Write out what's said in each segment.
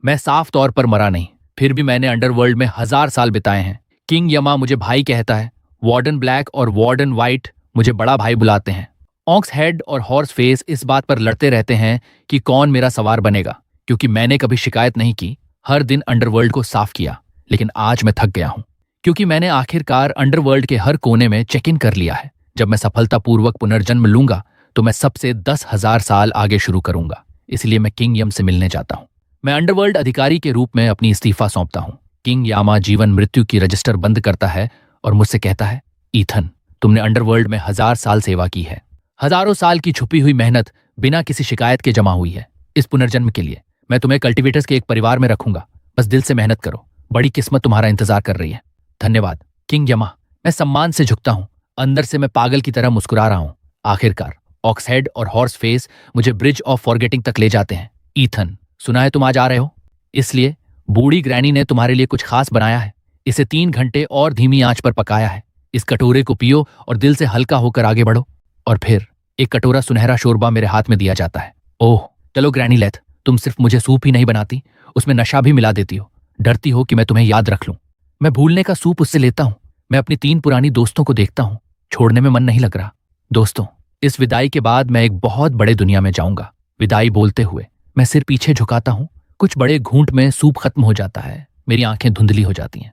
मैं साफ तौर पर मरा नहीं, फिर भी मैंने अंडरवर्ल्ड में 1000 साल बिताए हैं। किंग यमा मुझे भाई कहता है, वार्डन ब्लैक और वार्डन व्हाइट मुझे बड़ा भाई बुलाते हैं। ऑक्स हेड और हॉर्स फेस इस बात पर लड़ते रहते हैं कि कौन मेरा सवार बनेगा, क्योंकि मैंने कभी शिकायत नहीं की, हर दिन अंडरवर्ल्ड को साफ किया। लेकिन आज मैं थक गया हूं, क्योंकि मैंने आखिरकार अंडरवर्ल्ड के हर कोने में चेक इन कर लिया है। जब मैं सफलतापूर्वक पुनर्जन्म लूंगा तो मैं सबसे 10,000 साल आगे शुरू करूंगा। इसलिए मैं किंग यम से मिलने जाता हूं। मैं अंडरवर्ल्ड अधिकारी के रूप में अपनी इस्तीफा सौंपता हूं। किंग यामा जीवन मृत्यु की रजिस्टर बंद करता है और मुझसे कहता है, ईथन, तुमने अंडरवर्ल्ड में 1000 साल सेवा की है। हजारों साल की छुपी हुई मेहनत बिना किसी शिकायत के जमा हुई है। इस पुनर्जन्म के लिए मैं तुम्हें कल्टीवेटर्स के एक परिवार में रखूंगा। बस दिल से मेहनत करो, बड़ी किस्मत तुम्हारा इंतजार कर रही है। धन्यवाद किंग यमा। मैं सम्मान से झुकता हूं। अंदर से मैं पागल की तरह मुस्कुरा रहा हूं। आखिरकार ऑक्सहेड और हॉर्स फेस मुझे ब्रिज ऑफ फॉरगेटिंग तक ले जाते हैं। ईथन, सुना है तुम आज आ रहे हो, इसलिए बूढ़ी ग्रैनी ने तुम्हारे लिए कुछ खास बनाया है। इसे 3 घंटे और धीमी आंच पर पकाया है। इस कटोरे को पियो और दिल से हल्का होकर आगे बढ़ो। और फिर एक कटोरा सुनहरा शोरबा मेरे हाथ में दिया जाता है। ओह चलो ग्रैनी लेथ, तुम सिर्फ मुझे सूप ही नहीं बनाती, उसमें नशा भी मिला देती हो। डरती हो कि मैं तुम्हें याद रख लूं। मैं भूलने का सूप उससे लेता हूं। मैं अपनी 3 पुरानी दोस्तों को देखता हूं। छोड़ने में मन नहीं लग रहा। दोस्तों, इस विदाई के बाद मैं एक बहुत बड़े दुनिया में जाऊंगा। विदाई बोलते हुए मैं सिर पीछे झुकाता हूं। कुछ बड़े घूंट में सूप खत्म हो जाता है। मेरी आंखें धुंधली हो जाती हैं।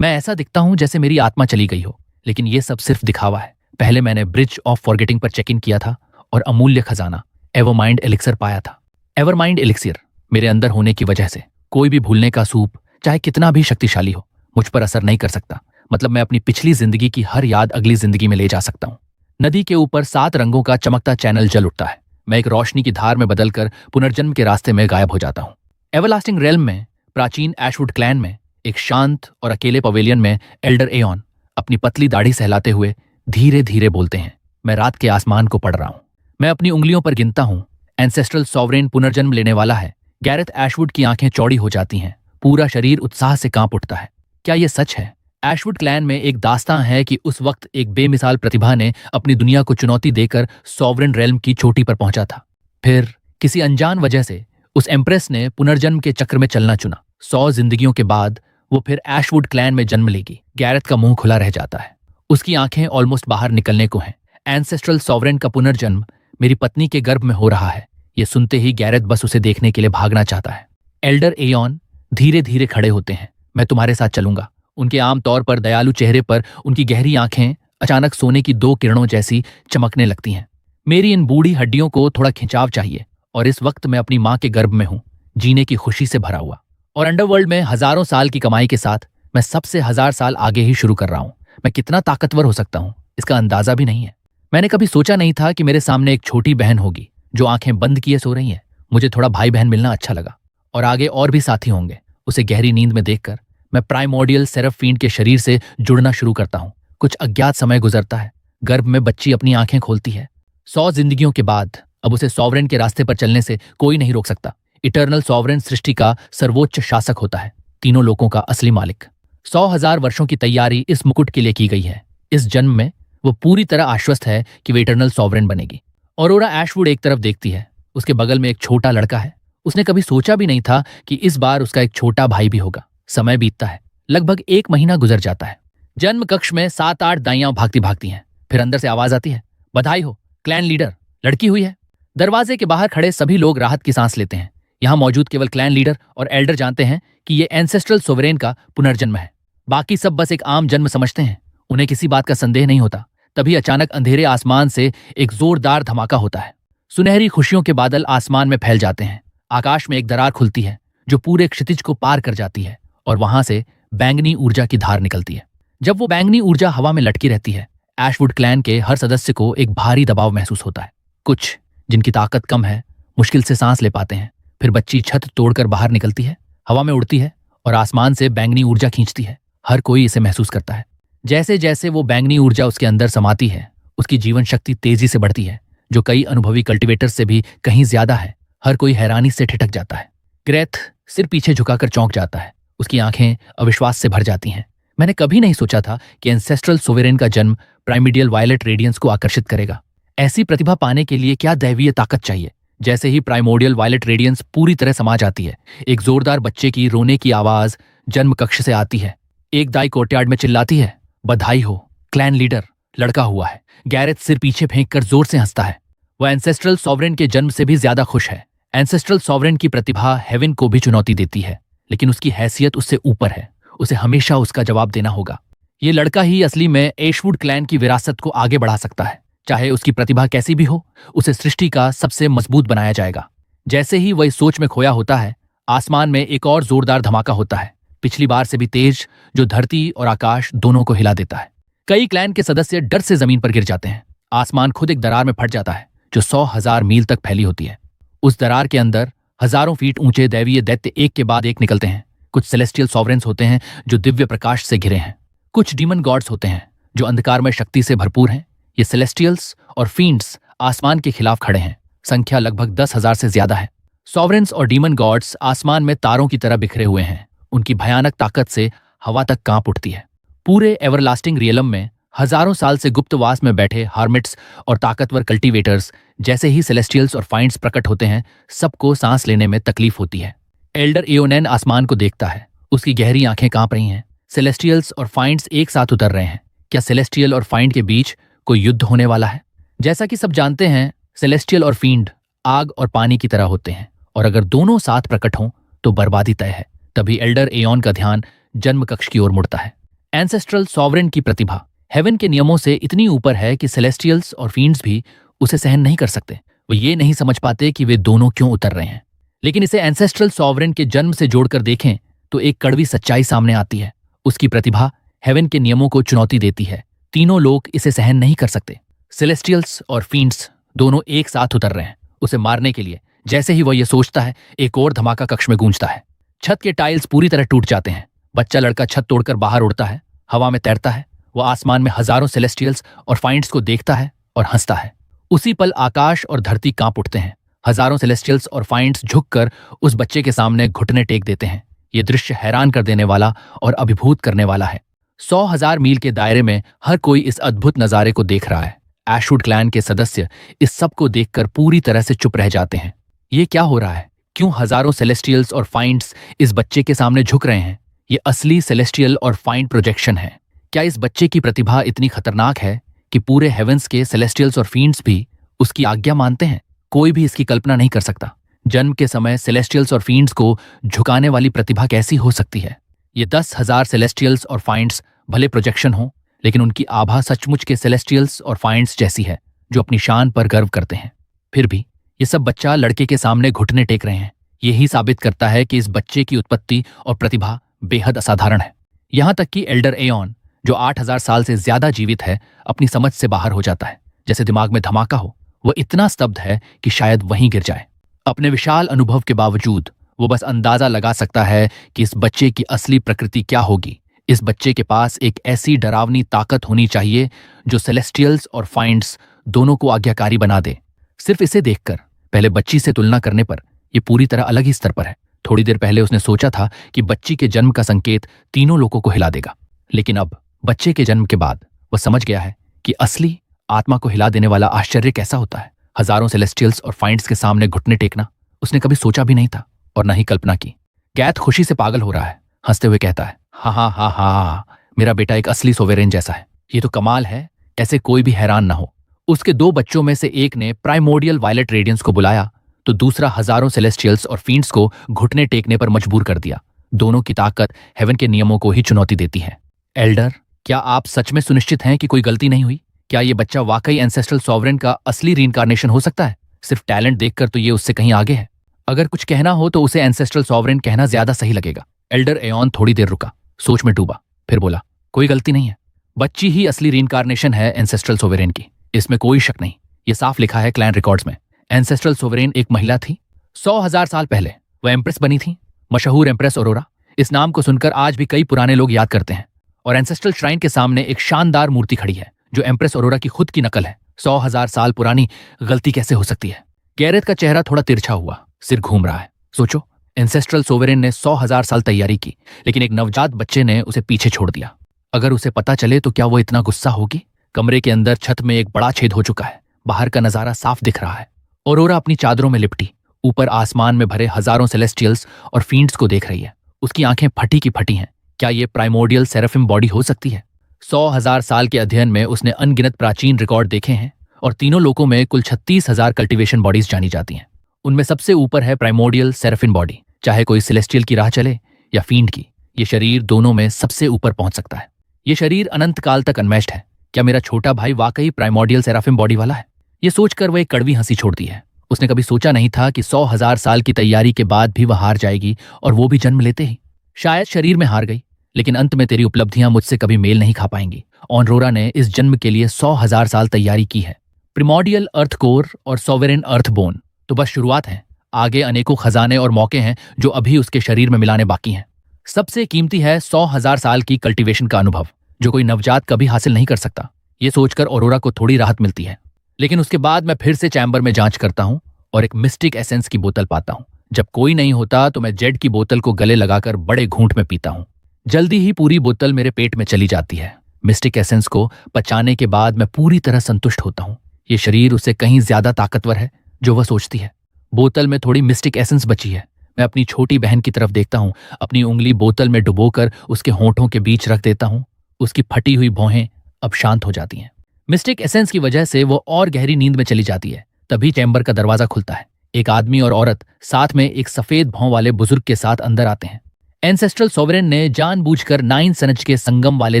मैं ऐसा दिखता हूं जैसे मेरी आत्मा चली गई हो, लेकिन ये सब सिर्फ दिखावा है। पहले मैंने ब्रिज ऑफ फॉरगेटिंग पर चेक इन किया था और अमूल्य खजाना एवरमाइंड एलिक्सर पाया था। एवरमाइंड एलिक्सर मेरे अंदर होने की वजह से कोई भी भूलने का सूप, चाहे कितना भी शक्तिशाली हो, मुझ पर असर नहीं कर सकता। मतलब मैं अपनी पिछली जिंदगी की हर याद अगली जिंदगी में ले जा सकता हूं। नदी के ऊपर 7 रंगों का चमकता चैनल जल उठता है। मैं एक रोशनी की धार में बदलकर पुनर्जन्म के रास्ते में गायब हो जाता हूं। एवरलास्टिंग रेल्म में प्राचीन एशवुड क्लैन में एक शांत और अकेले पवेलियन में एल्डर एओन अपनी पतली दाढ़ी सहलाते हुए धीरे धीरे बोलते हैं। मैं रात के आसमान को पढ़ रहा हूं। मैं अपनी उंगलियों पर गिनता हूं। एंसेस्ट्रल सॉवरेन पुनर्जन्म लेने वाला है। गैरेथ एशवुड की आंखें चौड़ी हो जाती हैं। पूरा शरीर उत्साह से कांप उठता है। क्या यह सच है? एशवुड क्लैन में एक दास्तां है कि उस वक्त एक बेमिसाल प्रतिभा ने अपनी दुनिया को चुनौती देकर सॉवरेन रेल्म की चोटी पर पहुंचा था। फिर किसी अनजान वजह से उस एम्प्रेस ने पुनर्जन्म के चक्र में चलना चुना। 100 जिंदगियों के बाद वो फिर एशवुड क्लैन में जन्म लेगी। गैरेथ का मुंह खुला रह जाता है। उसकी आंखें ऑलमोस्ट बाहर निकलने को हैं। एंसेस्ट्रल सॉवरेन का पुनर्जन्म मेरी पत्नी के गर्भ में हो रहा है। ये सुनते ही गैरेथ बस उसे देखने के लिए भागना चाहता है। एल्डर एओन धीरे धीरे खड़े होते हैं। मैं तुम्हारे साथ चलूंगा। उनके आमतौर पर दयालु चेहरे पर उनकी गहरी आंखें अचानक सोने की 2 किरणों जैसी चमकने लगती हैं। मेरी इन बूढ़ी हड्डियों को थोड़ा खिंचाव चाहिए और इस वक्त मैं अपनी मां के गर्भ में हूं, जीने की खुशी से भरा हुआ। और अंडरवर्ल्ड में हजारों साल की कमाई के साथ मैं सबसे 1000 साल आगे ही शुरू कर रहा हूं। मैं कितना ताकतवर हो सकता हूं, इसका अंदाजा भी नहीं है। मैंने कभी सोचा नहीं था कि मेरे सामने एक छोटी बहन होगी जो आंखें बंद किए सो रही है। मुझे थोड़ा भाई बहन मिलना अच्छा लगा और आगे और भी साथी होंगे। उसे गहरी नींद में देखकर मैं प्राइमोर्डियल सेराफिन के शरीर से जुड़ना शुरू करता हूं। कुछ अज्ञात समय गुजरता है। गर्भ में बच्ची अपनी आंखें खोलती है। 100 जिंदगियों के बाद अब उसे सॉवरेन के रास्ते पर चलने से कोई नहीं रोक सकता। इटर्नल सॉवरेन सृष्टि का सर्वोच्च शासक होता है, तीनों लोगों का असली मालिक। 100,000 वर्षों की तैयारी इस मुकुट के लिए की गई है। इस जन्म में वो पूरी तरह आश्वस्त है कि वे इटर्नल सॉवरेन बनेगी। ऑरोरा एशवुड एक तरफ देखती है। उसके बगल में एक छोटा लड़का है। उसने कभी सोचा भी नहीं था कि इस बार उसका एक छोटा भाई भी होगा। समय बीतता है। लगभग 1 महीना गुजर जाता है। जन्म कक्ष में 7-8 दाइयां भागती भागती हैं। फिर अंदर से आवाज आती है, बधाई हो, क्लैन लीडर, लड़की हुई है। दरवाजे के बाहर खड़े सभी लोग राहत की सांस लेते हैं। यहां मौजूद केवल क्लैन लीडर और एल्डर जानते हैं कि ये एंसेस्ट्रल सोवरेन का पुनर्जन्म है। बाकी सब बस एक आम जन्म समझते हैं। उन्हें किसी बात का संदेह नहीं होता। तभी अचानक अंधेरे आसमान से एक जोरदार धमाका होता है। सुनहरी खुशियों के बादल आसमान में फैल जाते हैं। आकाश में एक दरार खुलती है जो पूरे क्षितिज को पार कर जाती है और वहां से बैंगनी ऊर्जा की धार निकलती है। जब वो बैंगनी ऊर्जा हवा में लटकी रहती है, एशवुड क्लैन के हर सदस्य को एक भारी दबाव महसूस होता है। कुछ जिनकी ताकत कम है मुश्किल से सांस ले पाते हैं। फिर बच्ची छत तोड़कर बाहर निकलती है, हवा में उड़ती है और आसमान से बैंगनी ऊर्जा खींचती है। हर कोई इसे महसूस करता है। जैसे जैसे वो बैंगनी ऊर्जा उसके अंदर समाती है, उसकी जीवन शक्ति तेजी से बढ़ती है, जो कई अनुभवी कल्टीवेटर से भी कहीं ज्यादा है। हर कोई हैरानी से ठिठक जाता है। ग्रेथ सिर पीछे झुकाकर चौंक जाता है। उसकी आंखें अविश्वास से भर जाती हैं। मैंने कभी नहीं सोचा था कि एंसेस्ट्रल सोवेरेन का जन्म प्राइमिडियल वायलेट रेडियंस को आकर्षित करेगा। ऐसी प्रतिभा पाने के लिए क्या दैवीय ताकत चाहिए जैसे ही प्राइमोर्डियल वायलेट रेडियंस पूरी तरह समा जाती है, एक जोरदार बच्चे की रोने की आवाज जन्म कक्ष से आती है। एक दाई कोर्टयार्ड में चिल्लाती है, बधाई हो, क्लैन लीडर, लड़का हुआ है। गैरेथ सिर पीछे फेंक कर जोर से हंसता है। वह एंसेस्ट्रल सॉवरेन के जन्म से भी ज्यादा खुश है। एंसेस्ट्रल सॉवरेन की प्रतिभा हेवन को भी चुनौती देती है, लेकिन उसकी हैसियत उससे ऊपर है। उसे हमेशा उसका जवाब देना होगा। ये लड़का ही असली में एशवुड क्लैन की विरासत को आगे बढ़ा सकता है। चाहे उसकी प्रतिभा कैसी भी हो, उसे सृष्टि का सबसे मजबूत बनाया जाएगा। जैसे ही वह इस सोच में खोया होता है, आसमान में एक और जोरदार धमाका होता है, पिछली बार से भी तेज, जो धरती और आकाश दोनों को हिला देता है। कई क्लैन के सदस्य डर से जमीन पर गिर जाते हैं। आसमान खुद एक दरार में फट जाता है, जो 100,000 मील तक फैली होती है। उस दरार के अंदर हजारों फीट ऊंचे दैवीय दैत्य एक के बाद एक निकलते हैं। कुछ सेलेस्टियल सॉवरेंस होते हैं जो दिव्य प्रकाश से घिरे हैं। कुछ डीमन गॉड्स होते हैं जो अंधकार में शक्ति से भरपूर हैं। ये सेलेस्टियल्स और फींड्स आसमान के खिलाफ खड़े हैं। संख्या लगभग 10,000 से ज्यादा है। सॉवरेंस और डीमन गॉड्स आसमान में तारों की तरह बिखरे हुए हैं। उनकी भयानक ताकत से हवा तक कांप उठती है। पूरे एवरलास्टिंग रियलम में हजारों साल से गुप्तवास में बैठे हार्मिट्स और ताकतवर कल्टीवेटर्स, जैसे ही सेलेस्टियल्स और फाइंड्स प्रकट होते हैं, सबको सांस लेने में तकलीफ होती है। एल्डर एओनेन आसमान को देखता है। उसकी गहरी आंखें कांप रही हैं। सेलेस्टियल्स और फाइंड्स एक साथ उतर रहे हैं। क्या सेलेस्टियल और फाइंड के बीच कोई युद्ध होने वाला है? जैसा कि सब जानते हैं, सेलेस्टियल और फींड आग और पानी की तरह होते हैं, और अगर दोनों साथ प्रकट हों तो बर्बादी तय है। तभी एल्डर एओन का ध्यान जन्म कक्ष की ओर मुड़ता है। एंसेस्ट्रल सॉवरेन की प्रतिभा हेवन के नियमों से इतनी ऊपर है कि सेलेस्टियल्स और फींड्स भी उसे सहन नहीं कर सकते। वो ये नहीं समझ पाते कि वे दोनों क्यों उतर रहे हैं। लेकिन इसे एंसेस्ट्रल सॉवरेन के जन्म से जोड़कर देखें तो एक कड़वी सच्चाई सामने आती है। उसकी प्रतिभा हेवन के नियमों को चुनौती देती है। तीनों लोग इसे सहन नहीं कर सकते। सेलेस्टियल्स और फींड्स दोनों एक साथ उतर रहे हैं उसे मारने के लिए। जैसे ही वह यह सोचता है, एक और धमाका कक्ष में गूंजता है। छत के टाइल्स पूरी तरह टूट जाते हैं। बच्चा लड़का छत तोड़कर बाहर उड़ता है, हवा में तैरता है। वह आसमान में हजारों सेलेस्टियल्स और फाइंड्स को देखता है और हंसता है। उसी पल आकाश और धरती कांप उठते हैं। हजारों सेलेस्टियल्स और फाइंड्स झुककर उस बच्चे के सामने घुटने टेक देते हैं। यह दृश्य हैरान कर देने वाला और अभिभूत करने वाला है। 100,000 मील के दायरे में हर कोई इस अद्भुत नजारे को देख रहा है। एशवुड क्लैन के सदस्य इस सब को देखकर पूरी तरह से चुप रह जाते हैं। ये क्या हो रहा है? क्यों हजारों सेलेस्टियल्स और फाइंड्स इस बच्चे के सामने झुक रहे हैं? ये असली सेलेस्टियल और फाइंड प्रोजेक्शन है। क्या इस बच्चे की प्रतिभा इतनी खतरनाक है कि पूरे हेवंस के सेलेस्टियल्स और फींड्स भी उसकी आज्ञा मानते हैं? कोई भी इसकी कल्पना नहीं कर सकता। जन्म के समय सेलेस्टियल्स और फींड्स को झुकाने वाली प्रतिभा कैसी हो सकती है? ये 10,000 सेलेस्टियल्स और फाइंड्स भले प्रोजेक्शन हो, लेकिन उनकी आभा सचमुच के सेलेस्टियल्स और फाइंड्स जैसी है, जो अपनी शान पर गर्व करते हैं। फिर भी ये सब बच्चा लड़के के सामने घुटने टेक रहे हैं। यही साबित करता है कि इस बच्चे की उत्पत्ति और प्रतिभा बेहद असाधारण है। यहां तक कि एल्डर एओन, जो 8,000 साल से ज्यादा जीवित है, अपनी समझ से बाहर हो जाता है। जैसे दिमाग में धमाका हो। वह इतना स्तब्ध है कि शायद वहीं गिर जाए। अपने विशाल अनुभव के बावजूद वो बस अंदाजा लगा सकता है कि इस बच्चे की असली प्रकृति क्या होगी। इस बच्चे के पास एक ऐसी डरावनी ताकत होनी चाहिए जो सेलेस्टियल्स और फाइंड्स दोनों को आज्ञाकारी बना दे। सिर्फ इसे देखकर, पहले बच्ची से तुलना करने पर, यह पूरी तरह अलग ही स्तर पर है। थोड़ी देर पहले उसने सोचा था कि बच्ची के जन्म का संकेत तीनों लोगों को हिला देगा, लेकिन अब बच्चे के जन्म के बाद वह समझ गया है कि असली आत्मा को हिला देने वाला आश्चर्य कैसा होता है। हजारों सेलेस्टियल्स और फाइंड्स के सामने घुटने टेकना उसने कभी सोचा भी नहीं था और न ही कल्पना की। गैथ खुशी से पागल हो रहा है। हंसते हुए कहता है, हाँ हाँ हाँ हाँ, मेरा बेटा एक असली सोवेरेन जैसा है। ये तो कमाल है, ऐसे कोई भी हैरान ना हो। उसके 2 बच्चों में से एक ने प्राइमोर्डियल वायलेट रेडियंस को बुलाया, तो दूसरा हजारों सेलेस्टियल्स और फींड्स को घुटने टेकने पर मजबूर कर दिया। दोनों की ताकत हेवन के नियमों को ही चुनौती देती है। एल्डर, क्या आप सच में सुनिश्चित हैं कि कोई गलती नहीं हुई? क्या ये बच्चा वाकई एंसेस्ट्रल सॉवरेन का असली रीइंकार्नेशन हो सकता है? सिर्फ टैलेंट देखकर तो ये उससे कहीं आगे है। अगर कुछ कहना हो तो उसे एंसेस्ट्रल सॉवरेन कहना ज्यादा सही लगेगा। एल्डर एओन थोड़ी देर रुका, सोच में डूबा, फिर बोला, कोई गलती नहीं है। बच्ची ही असली रीइंकार्नेशन है एंसेस्ट्रल सोवरेन की, इसमें कोई शक नहीं। ये साफ लिखा है क्लैन रिकॉर्ड्स में। एंसेस्ट्रल सोवरेन एक महिला थी। 100,000 साल पहले वह एम्प्रेस बनी थी, मशहूर एम्प्रेस ऑरोरा। इस नाम को सुनकर आज भी कई पुराने लोग याद करते हैं। और एंसेस्ट्रल श्राइन के सामने एक शानदार मूर्ति खड़ी है जो एम्प्रेस ऑरोरा की खुद की नकल है। 100,000 साल पुरानी गलती कैसे हो सकती है? गैरेथ का चेहरा थोड़ा तिरछा हुआ, सिर घूम रहा है। सोचो, एंसेस्ट्रल सोवरेन ने 100,000 साल तैयारी की, लेकिन एक नवजात बच्चे ने उसे पीछे छोड़ दिया। अगर उसे पता चले तो क्या वो इतना गुस्सा होगी? कमरे के अंदर छत में एक बड़ा छेद हो चुका है। बाहर का नजारा साफ दिख रहा है। ऑरोरा अपनी चादरों में लिपटी ऊपर आसमान में भरे हजारों सेलेस्टियल्स और फींड्स को देख रही है। उसकी आंखें फटी की फटी हैं। क्या ये प्राइमोर्डियल सेराफिम बॉडी हो सकती है? 100,000 साल के अध्ययन में उसने अनगिनत प्राचीन रिकॉर्ड देखे हैं और तीनों लोकों में कुल 36,000 कल्टीवेशन बॉडीज जानी जाती हैं। उनमें सबसे ऊपर है प्राइमोर्डियल सेराफिन बॉडी। चाहे कोई सेलेस्टियल की राह चले या फींड की, ये शरीर दोनों में सबसे ऊपर पहुंच सकता है। ये शरीर अनंत काल तक अनमैच्ड है। क्या मेरा छोटा भाई वाकई प्राइमोर्डियल सेराफिम बॉडी वाला है? ये सोचकर वह एक कड़वी हंसी छोड़ती है। उसने कभी सोचा नहीं था कि 100,000 साल की तैयारी के बाद भी वह हार जाएगी, और वो भी जन्म लेते ही। शायद शरीर में हार गई, लेकिन अंत में तेरी उपलब्धियां मुझसे कभी मेल नहीं खा पाएंगी। ऑरोरा ने इस जन्म के लिए 100,000 साल तैयारी की है। प्रिमॉर्डियल अर्थ कोर और सॉवेरेन अर्थ बोन तो बस शुरुआत है। आगे अनेकों खजाने और मौके हैं जो अभी उसके शरीर में मिलाने बाकी हैं। सबसे कीमती है 100,000 साल की कल्टीवेशन का अनुभव, जो कोई नवजात कभी हासिल नहीं कर सकता। ये सोचकर ऑरोरा को थोड़ी राहत मिलती है। लेकिन उसके बाद मैं फिर से चैम्बर में जांच करता हूं और एक मिस्टिक एसेंस की बोतल पाता हूं। जब कोई नहीं होता तो मैं जेड की बोतल को गले लगाकर बड़े घूंट में पीता हूं। जल्दी ही पूरी बोतल मेरे पेट में चली जाती है। मिस्टिक एसेंस को पचाने के बाद मैं पूरी तरह संतुष्ट होता हूं। ये शरीर उससे कहीं ज्यादा ताकतवर है जो वह सोचती है। बोतल में थोड़ी मिस्टिक एसेंस बची है। मैं अपनी छोटी बहन की तरफ देखता हूं। अपनी उंगली बोतल में डुबोकर उसके होंठों के बीच रख देता हूं। उसकी फटी हुई भौहें अब शांत हो जाती हैं। मिस्टिक एसेंस की वजह से वो और गहरी नींद में चली जाती है। तभी चैम्बर का दरवाजा खुलता है। एक आदमी और औरत साथ में एक सफेद भौं वाले बुजुर्ग के साथ अंदर आते हैं। एंसेस्ट्रल सोवरेन ने जानबूझकर 9 सनज के संगम वाले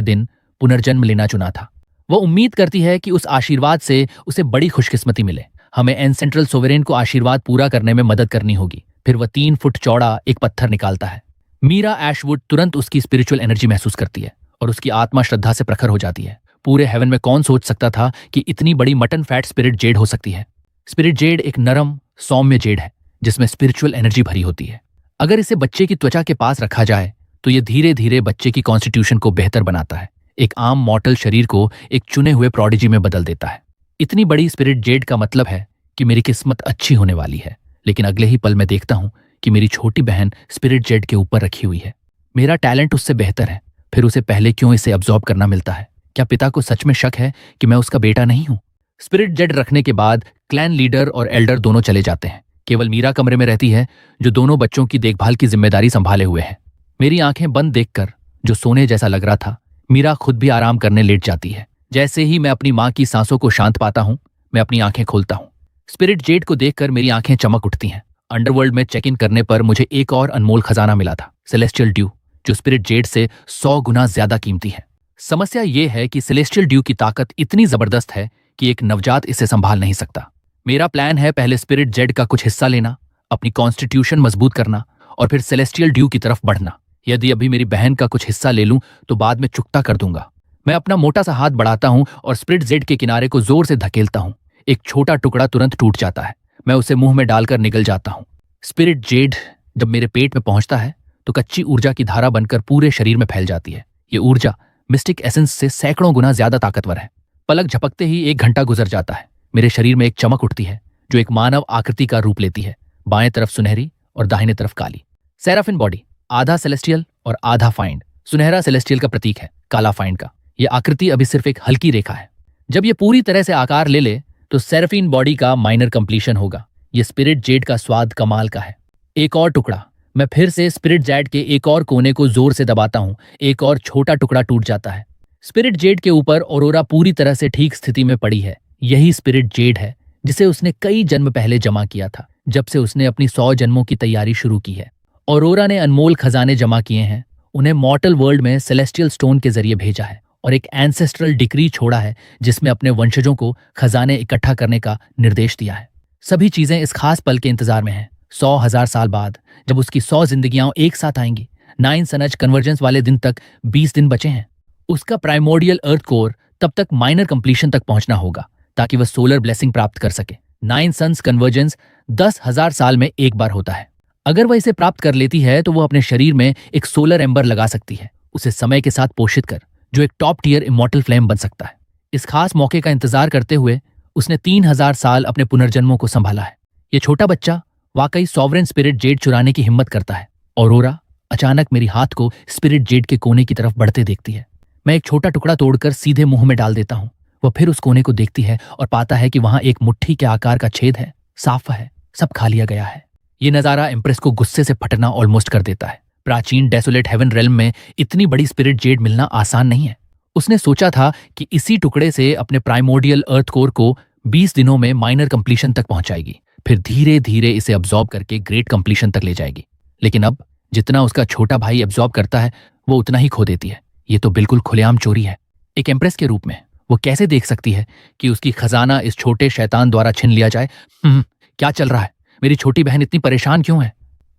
दिन पुनर्जन्म लेना चुना था। वो उम्मीद करती है कि उस आशीर्वाद से उसे बड़ी खुशकिस्मती मिले। हमें एंसेंट्रल सोवरेन को आशीर्वाद पूरा करने में मदद करनी होगी। फिर वह 3 फुट चौड़ा एक पत्थर निकालता है। मीरा एशवुड तुरंत उसकी स्पिरिचुअल एनर्जी महसूस करती है और उसकी आत्मा श्रद्धा से प्रखर हो जाती है। पूरे हेवन में कौन सोच सकता था कि इतनी बड़ी मटन फैट स्पिरिट जेड हो सकती है। स्पिरिट जेड एक नरम सौम्य जेड है जिसमें स्पिरिचुअल एनर्जी भरी होती है। अगर इसे बच्चे की त्वचा के पास रखा जाए तो यह धीरे धीरे बच्चे की कॉन्स्टिट्यूशन को बेहतर बनाता है। एक आम मॉर्टल शरीर को एक चुने हुए प्रोडिजी में बदल देता है। इतनी बड़ी स्पिरिट जेड का मतलब है कि मेरी किस्मत अच्छी होने वाली है। लेकिन अगले ही पल मैं देखता हूं कि मेरी छोटी बहन स्पिरिट जेड के ऊपर रखी हुई है। मेरा टैलेंट उससे बेहतर है, फिर उसे पहले क्यों इसे अब्सॉर्ब करना मिलता है? क्या पिता को सच में शक है कि मैं उसका बेटा नहीं हूं? स्पिरिट जेड रखने के बाद क्लैन लीडर और एल्डर दोनों चले जाते हैं। केवल मीरा कमरे में रहती है, जो दोनों बच्चों की देखभाल की जिम्मेदारी संभाले हुए है। मेरी आंखें बंद देखकर, जो सोने जैसा लग रहा था, मीरा खुद भी आराम करने लेट जाती है। जैसे ही मैं अपनी माँ की सांसों को शांत पाता हूं, मैं अपनी आंखें खोलता हूं। स्पिरिट जेड को देखकर मेरी आंखें चमक उठती हैं। अंडरवर्ल्ड में चेक इन करने पर मुझे एक और अनमोल खजाना मिला था, सेलेस्टियल ड्यू, जो स्पिरिट जेड से 100 गुना ज्यादा कीमती है। समस्या यह है कि सेलेस्टियल ड्यू की ताकत इतनी जबरदस्त है कि एक नवजात इसे संभाल नहीं सकता। मेरा प्लान है पहले स्पिरिट जेड का कुछ हिस्सा लेना, अपनी कॉन्स्टिट्यूशन मजबूत करना और फिर सेलेस्टियल ड्यू की तरफ बढ़ना। यदि अभी मेरी बहन का कुछ हिस्सा ले लूं तो बाद में चुकता कर दूंगा। मैं अपना मोटा सा हाथ बढ़ाता हूं और स्पिरिट जेड के किनारे को जोर से धकेलता हूं। एक छोटा टुकड़ा तुरंत टूट जाता है। मैं उसे मुंह में डालकर निगल जाता हूं। स्पिरिट जेड जब मेरे पेट में पहुंचता है तो कच्ची ऊर्जा की धारा बनकर पूरे शरीर में फैल जाती है। ये ऊर्जा मिस्टिक एसेंस से सैकड़ों गुना ज्यादा ताकतवर है। पलक झपकते ही 1 घंटा गुजर जाता है। मेरे शरीर में एक चमक उठती है जो एक मानव आकृति का रूप लेती है। बाएं तरफ सुनहरी और दाहिने तरफ काली। सेराफिन बॉडी, आधा सेलेस्टियल और आधा फाइंड। सुनहरा सेलेस्टियल का प्रतीक है, काला फाइंड का। यह आकृति अभी सिर्फ एक हल्की रेखा है। जब यह पूरी तरह से आकार ले ले तो सेराफिन बॉडी का माइनर कंप्लीशन होगा। यह स्पिरिट जेड का स्वाद कमाल का है। एक और टुकड़ा। मैं फिर से स्पिरिट जेड के एक और कोने को जोर से दबाता हूं। एक और छोटा टुकड़ा टूट जाता है। स्पिरिट जेड के ऊपर ऑरोरा पूरी तरह से ठीक स्थिति में पड़ी है। यही स्पिरिट जेड है जिसे उसने कई जन्म पहले जमा किया था, जब से उसने अपनी 100 जन्मों की तैयारी शुरू की है। ऑरोरा ने अनमोल खजाने जमा किए हैं, उन्हें मॉर्टल वर्ल्ड में सेलेस्टियल स्टोन के जरिए भेजा है और एक एंसेस्ट्रल डिक्री छोड़ा है जिसमें अपने वंशजों को खजाने इकट्ठा करने का निर्देश दिया है। सभी चीजें इस खास पल के इंतजार में हैं। 100,000 साल बाद जब उसकी 100 जिंदगियां एक साथ आएंगी। 9 सनज कन्वर्जेंस वाले दिन तक 20 दिन बचे हैं। उसका प्राइमोर्डियल अर्थ कोर तब तक माइनर कंप्लीशन तक पहुंचना होगा ताकि वह सोलर ब्लेसिंग प्राप्त कर सके। 9 सन्स कन्वर्जेंस 10,000 साल में एक बार होता है। अगर वह इसे प्राप्त कर लेती है तो वह अपने शरीर में एक सोलर एम्बर लगा सकती है, उसे समय के साथ पोषित कर, जो एक टॉप टियर इमॉर्टल फ्लेम बन सकता है। इस खास मौके का इंतजार करते हुए उसने 3,000 साल अपने पुनर्जन्मों को संभाला है। यह छोटा बच्चा वाकई सॉवरेन स्पिरिट जेड चुराने की हिम्मत करता है। ऑरोरा अचानक मेरी हाथ को स्पिरिट जेड के कोने की तरफ बढ़ते देखती है। मैं एक छोटा टुकड़ा तोड़कर सीधे मुंह में डाल देता हूं। वह फिर उस कोने को देखती है और पाता है कि वहां एक मुट्ठी के आकार का छेद है। साफ है, सब खा लिया गया है। ये नजारा एम्प्रेस को गुस्से से फटना ऑलमोस्ट कर देता है। प्राचीन डेसोलेट हेवन रेल्म में इतनी बड़ी स्पिरिट जेड मिलना आसान नहीं है। उसने सोचा था कि इसी टुकड़े से अपने प्राइमोर्डियल अर्थ कोर को 20 दिनों में माइनर कंप्लीशन तक पहुंचाएगी, फिर धीरे धीरे इसे अब्सॉर्ब करके ग्रेट कंप्लीशन तक ले जाएगी। लेकिन अब जितना उसका छोटा भाई अब्सॉर्ब करता है वो उतना ही खो देती है। ये तो बिल्कुल खुलेआम चोरी है। एक एम्प्रेस के रूप में वो कैसे देख सकती है कि उसकी खजाना इस छोटे शैतान द्वारा छीन लिया जाए? क्या चल रहा है? मेरी छोटी बहन इतनी परेशान क्यों है?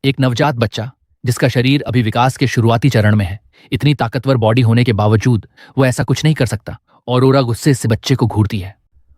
एक नवजात बच्चा जिसका शरीर अभी विकास के शुरुआती चरण में है, इतनी ताकतवर बॉडी होने के बावजूद वो ऐसा कुछ नहीं कर सकता। औरोरा गुस्से से बच्चे को घूरती है।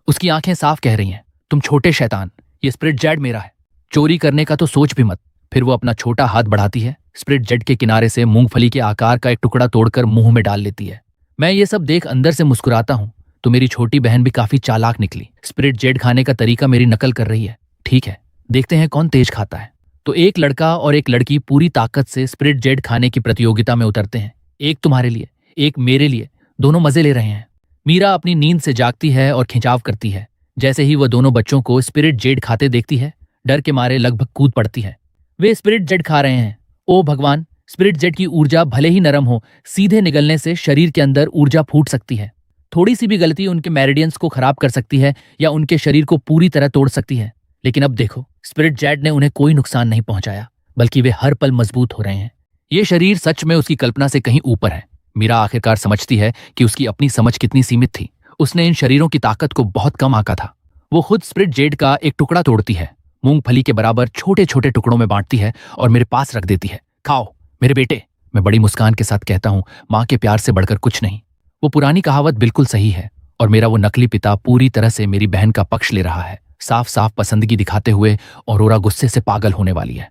उसकी आंखें साफ कह रही हैं, तुम छोटे शैतान, ये स्पिरिट जेड मेरा है, चोरी करने का तो सोच भी मत। फिर वो अपना छोटा हाथ बढ़ाती है, स्पिरिट जेड के किनारे से मूंगफली के आकार का एक टुकड़ा तोड़कर मुंह में डाल लेती है। मैं ये सब देख अंदर से मुस्कुराता हूं। तो मेरी छोटी बहन भी काफी चालाक निकली। स्पिरिट जेड खाने का तरीका मेरी नकल कर रही है। ठीक है, देखते हैं कौन तेज खाता है। तो एक लड़का और एक लड़की पूरी ताकत से स्पिरिट जेड खाने की प्रतियोगिता में उतरते हैं। एक तुम्हारे लिए, एक मेरे लिए, दोनों मजे ले रहे हैं। मीरा अपनी नींद से जागती है और खिंचाव करती है। जैसे ही वह दोनों बच्चों को स्पिरिट जेड खाते देखती है, डर के मारे लगभग कूद पड़ती है। वे स्पिरिट जेड खा रहे हैं। ओ भगवान, स्पिरिट जेड की ऊर्जा भले ही नरम हो, सीधे निगलने से शरीर के अंदर ऊर्जा फूट सकती है। थोड़ी सी भी गलती उनके मेरिडियंस को खराब कर सकती है या उनके शरीर को पूरी तरह तोड़ सकती है। लेकिन अब देखो, स्पिरिट जेड ने उन्हें कोई नुकसान नहीं पहुंचाया, बल्कि वे हर पल मजबूत हो रहे हैं। ये शरीर सच में उसकी कल्पना से कहीं ऊपर है। मीरा आखिरकार समझती है कि उसकी अपनी समझ कितनी सीमित थी। उसने इन शरीरों की ताकत को बहुत कम आंका था। वो खुद स्पिरिट जेड का एक टुकड़ा तोड़ती है, मूंगफली के बराबर छोटे छोटे टुकड़ों में बांटती है और मेरे पास रख देती है। खाओ मेरे बेटे, मैं बड़ी मुस्कान के साथ कहता हूं, मां के प्यार से बढ़कर कुछ नहीं। वो पुरानी कहावत बिल्कुल सही है और मेरा वो नकली पिता पूरी तरह से मेरी बहन का पक्ष ले रहा है, साफ साफ पसंदगी दिखाते हुए। औरोरा गुस्से से पागल होने वाली है।